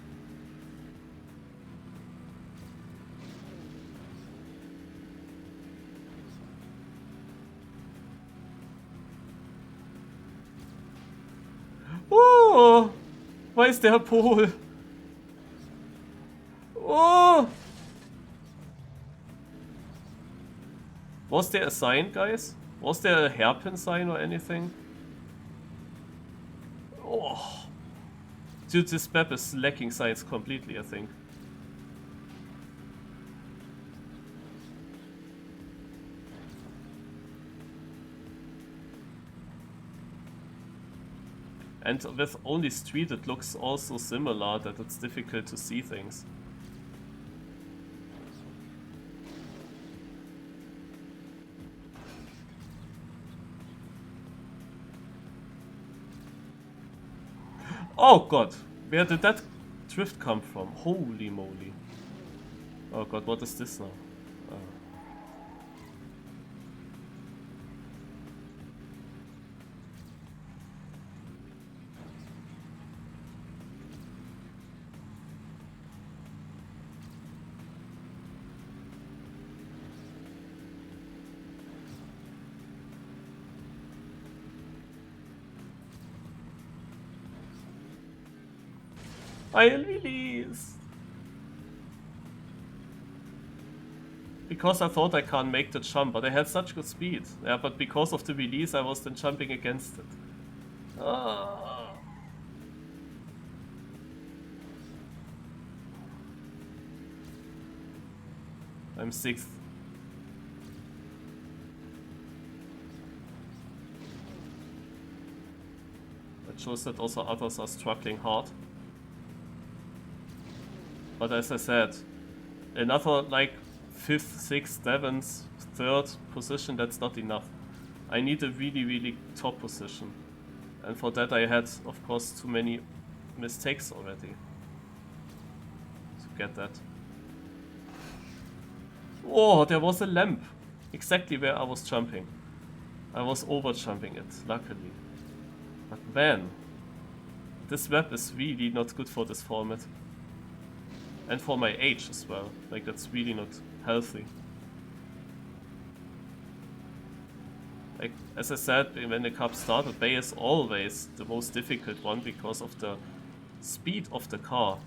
Oh! Why is there a pole? Oh! Was there a sign, guys? Was there a hairpin sign or anything? Oh! Dude, this map is lacking signs completely, I think. And with only street it looks also similar that it's difficult to see things. Oh god, where did that drift come from? Holy moly. Oh god, what is this now? I release! Because I thought I can't make the jump, but I had such good speed. Yeah, but because of the release I was then jumping against it. Ah. I'm 6th. That shows that also others are struggling hard. But as I said, another like 5th, 6th, 7th, 3rd position, that's not enough. I need a really, really top position. And for that I had, of course, too many mistakes already. To get that. Oh, there was a lamp. Exactly where I was jumping. I was over jumping it, luckily. But man, this map is really not good for this format. And for my age as well. Like, that's really not healthy. Like, as I said, when the cup started, Bay is always the most difficult one because of the speed of the car.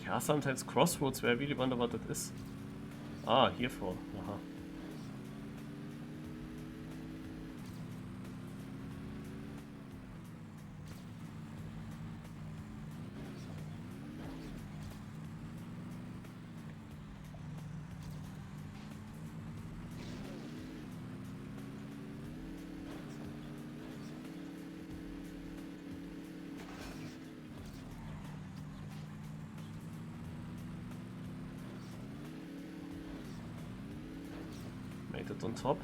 Yeah, sometimes crossroads where I really wonder what it is. Ah, hiervor. Aha. Made it on top.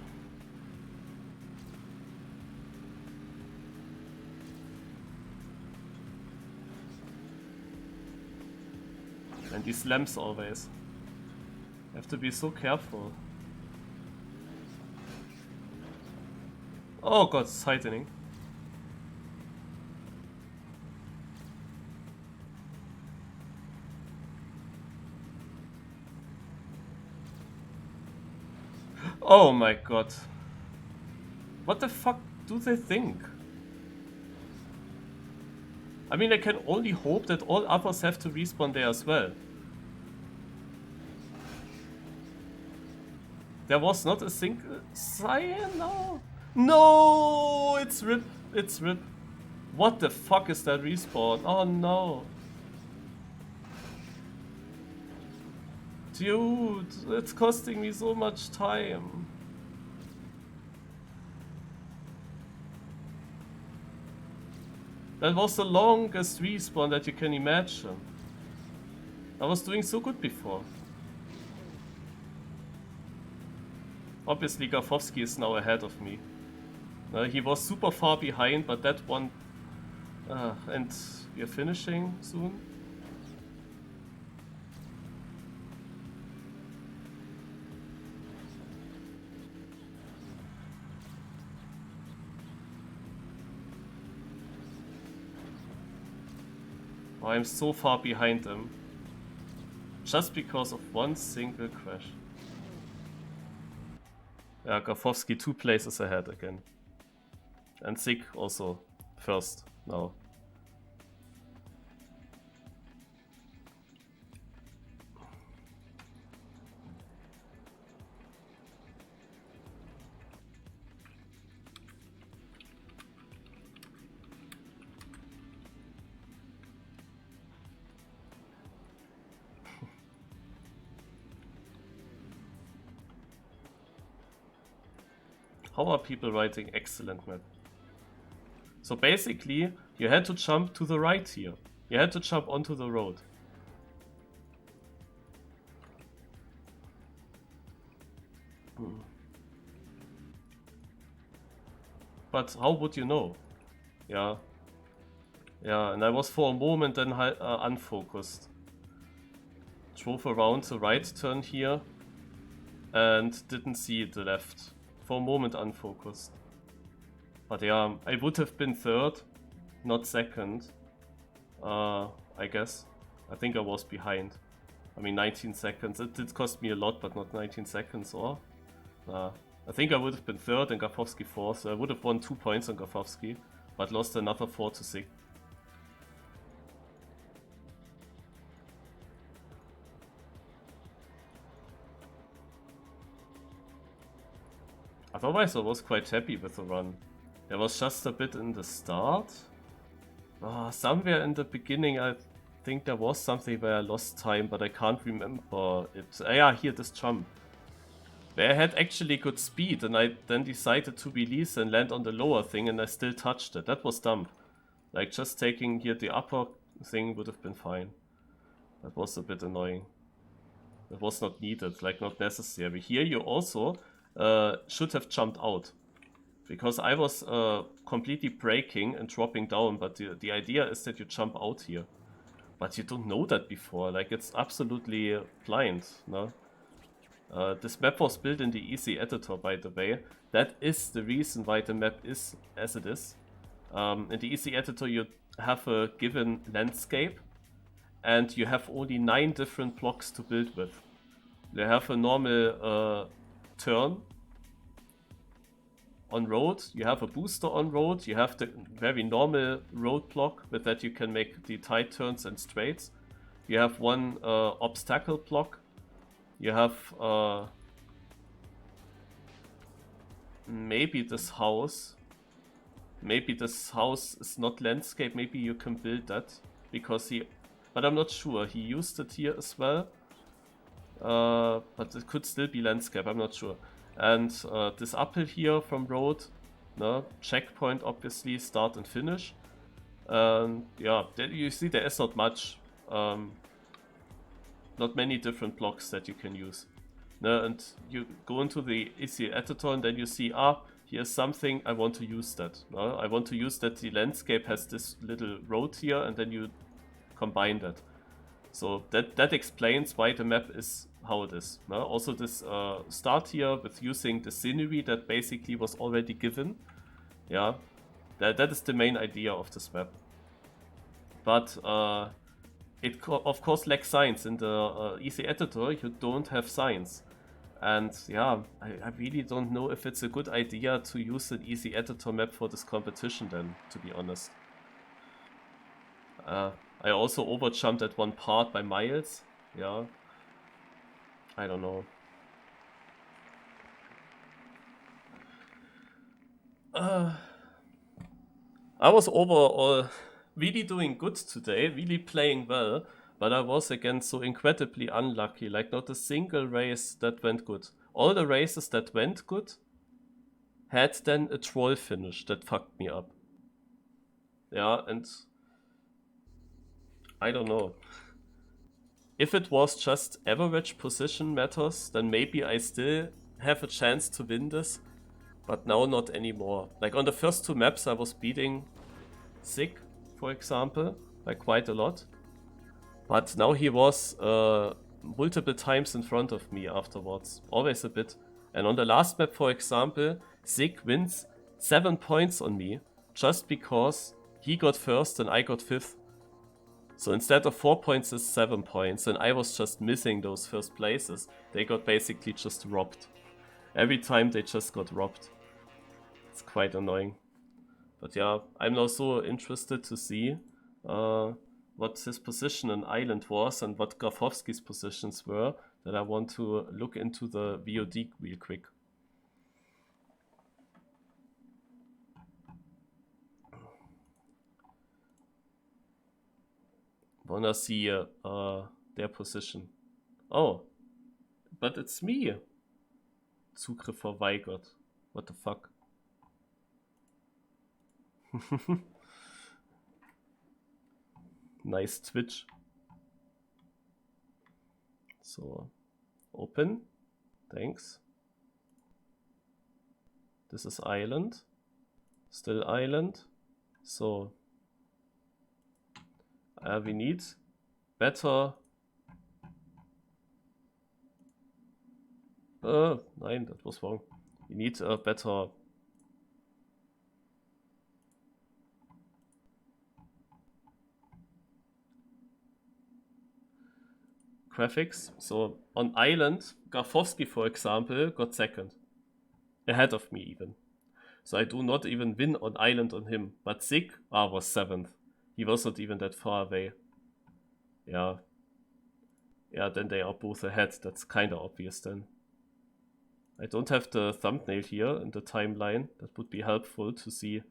And these lamps always. You have to be so careful. Oh god, it's tightening. Oh my god. What the fuck do they think? I mean, I can only hope that all others have to respawn there as well. There was not a single sign, no. No, it's RIP, it's RIP. What the fuck is that respawn? Oh no. Dude, it's costing me so much time. That was the longest respawn that you can imagine. I was doing so good before. Obviously, Gafowski is now ahead of me. He was super far behind, but that one... and we are finishing soon. Oh, I'm so far behind them. Just because of one single crash. Yeah, Gafowski 2 places ahead again. And Sig also first now. How are people writing excellent map? So basically, you had to jump to the right here. You had to jump onto the road. But how would you know? Yeah. Yeah, and I was for a moment then unfocused. Drove around the right turn here and didn't see the left. For a moment unfocused. But yeah, I would have been third, not second. I guess. I think I was behind. I mean 19 seconds. It did cost me a lot, but not 19 seconds or... I think I would have been third and Gafowski fourth, so I would have won 2 points on Gafowski, but lost another 4 to 6. Otherwise I was quite happy with the run. There was just a bit in the start. Somewhere in the beginning I think there was something where I lost time, but I can't remember it. Yeah, here, this jump. Where I had actually good speed and I then decided to release and land on the lower thing and I still touched it. That was dumb. Like just taking here the upper thing would have been fine. That was a bit annoying. That was not needed, like not necessary. Here you also should have jumped out. Because I was completely braking and dropping down, but the idea is that you jump out here. But you don't know that before, like it's absolutely blind, no? This map was built in the EC editor, by the way. That is the reason why the map is as it is. In the EC editor you have a given landscape and you have only 9 different blocks to build with. You have a normal turn on road, you have a booster on road, you have the very normal road block with that you can make the tight turns and straights. You have one obstacle block. You have maybe this house. Maybe this house is not landscape, maybe you can build that. Because he... But I'm not sure, he used it here as well. But it could still be landscape, I'm not sure. And this uphill here from road, no, checkpoint obviously, start and finish. Yeah, you see there is not much. Not many different blocks that you can use. No, and you go into the EC editor and then you see, here's something, I want to use that. No? I want to use that the landscape has this little road here and then you combine that. So that explains why the map is how it is. No? Also this start here with using the scenery that basically was already given. Yeah, that is the main idea of this map. But it of course lacks science. In the EC editor you don't have science. And yeah, I really don't know if it's a good idea to use an EC editor map for this competition then, to be honest. I also overjumped at one part by miles. Yeah. I don't know. I was overall really doing good today, really playing well, but I was again so incredibly unlucky. Like not a single race that went good. All the races that went good had then a troll finish that fucked me up. Yeah, and I don't know. If it was just average position matters, then maybe I still have a chance to win this, but now not anymore. Like on the first two maps I was beating Sig, for example, by quite a lot. But now he was multiple times in front of me afterwards, always a bit. And on the last map, for example, Sig wins 7 points on me, just because he got first and I got 5th. So instead of 4 points, it's 7 points, and I was just missing those first places. They got basically just robbed. Every time they just got robbed. It's quite annoying. But yeah, I'm now so interested to see what his position in Island was and what Grafowski's positions were, that I want to look into the VOD real quick. Wanna see their position. Oh, but it's me. Zugriff verweigert. What the fuck? Nice Twitch. So, open. Thanks. This is Island. Still Island. So, we need better. Nein, that was wrong. We need a better graphics. So on Island, Grafowski, for example, got second. Ahead of me even. So I do not even win on Island on him. But Sig was 7th. He was not even that far away. Yeah. Yeah, then they are both ahead. That's kinda obvious then. I don't have the thumbnail here in the timeline. That would be helpful to see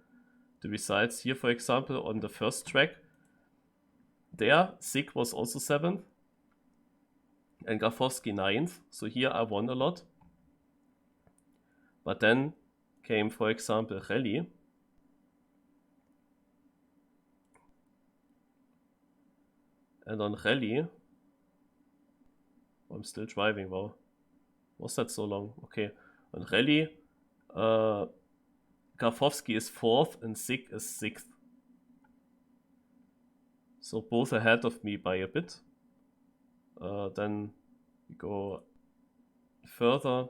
the results. Here, for example, on the first track, there, Sig was also 7th. And Grafowski 9th. So here I won a lot. But then came, for example, Rally. And on Rally, I'm still driving, wow. Was that so long? Okay. On Rally, Grafowski is 4th and Sig is 6th. So both ahead of me by a bit. Then we go further.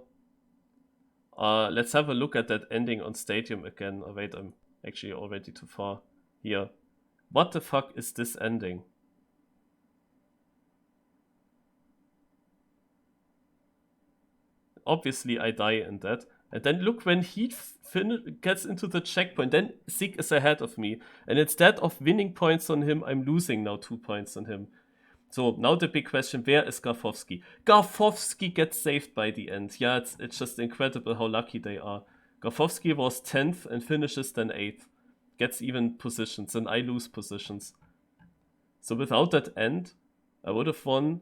Let's have a look at that ending on Stadium again. Oh, wait, I'm actually already too far here. What the fuck is this ending? Obviously I die in that. And then look, when he gets into the checkpoint, then Sig is ahead of me. And instead of winning points on him, I'm losing now 2 points on him. So now the big question, where is Grafowski? Grafowski gets saved by the end. Yeah, it's just incredible how lucky they are. Grafowski was 10th and finishes then 8th. Gets even positions, and I lose positions. So without that end, I would have won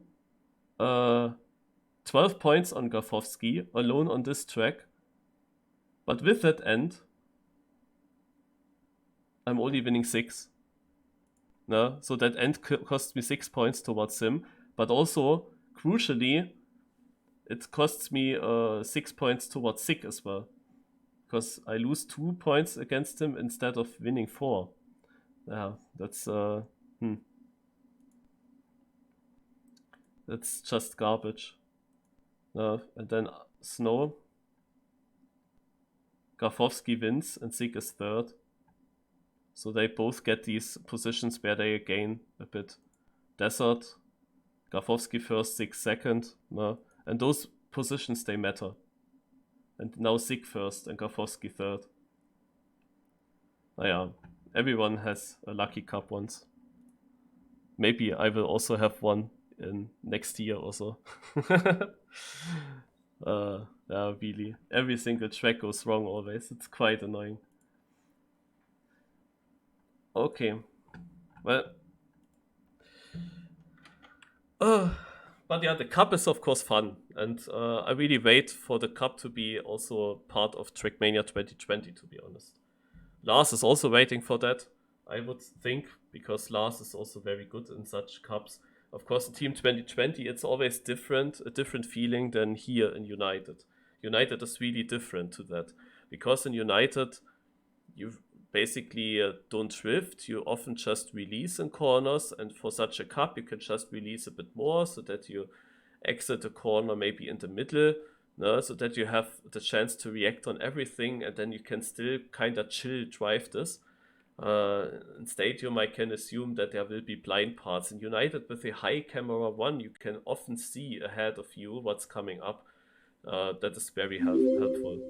12 points on Grafowski, alone on this track. But with that end, I'm only winning 6. No? So that end costs me 6 points towards him. But also, crucially, it costs me 6 points towards Sig as well. Because I lose 2 points against him instead of winning 4. Yeah, that's that's just garbage. And then Snow. Grafowski wins and Sig is 3rd. So they both get these positions where they gain a bit. Desert, Grafowski 1st, Sig 2nd. And those positions, they matter. And now Sig 1st and Grafowski 3rd. Naja, everyone has a lucky cup once. Maybe I will also have one in next year or so. Yeah, really. Every single track goes wrong always. It's quite annoying. Okay. Well, but yeah, the cup is of course fun, and I really wait for the cup to be also part of Trackmania 2020. To be honest, Lars is also waiting for that. I would think because Lars is also very good in such cups. Of course, in Team 2020, it's always different, a different feeling than here in United. United is really different to that because in United you basically don't drift. You often just release in corners, and for such a cup, you can just release a bit more so that you exit the corner maybe in the middle, no? So that you have the chance to react on everything, and then you can still kind of chill drive this. In Stadium, I can assume that there will be blind parts. In United, with a high camera one, you can often see ahead of you what's coming up. That is very helpful.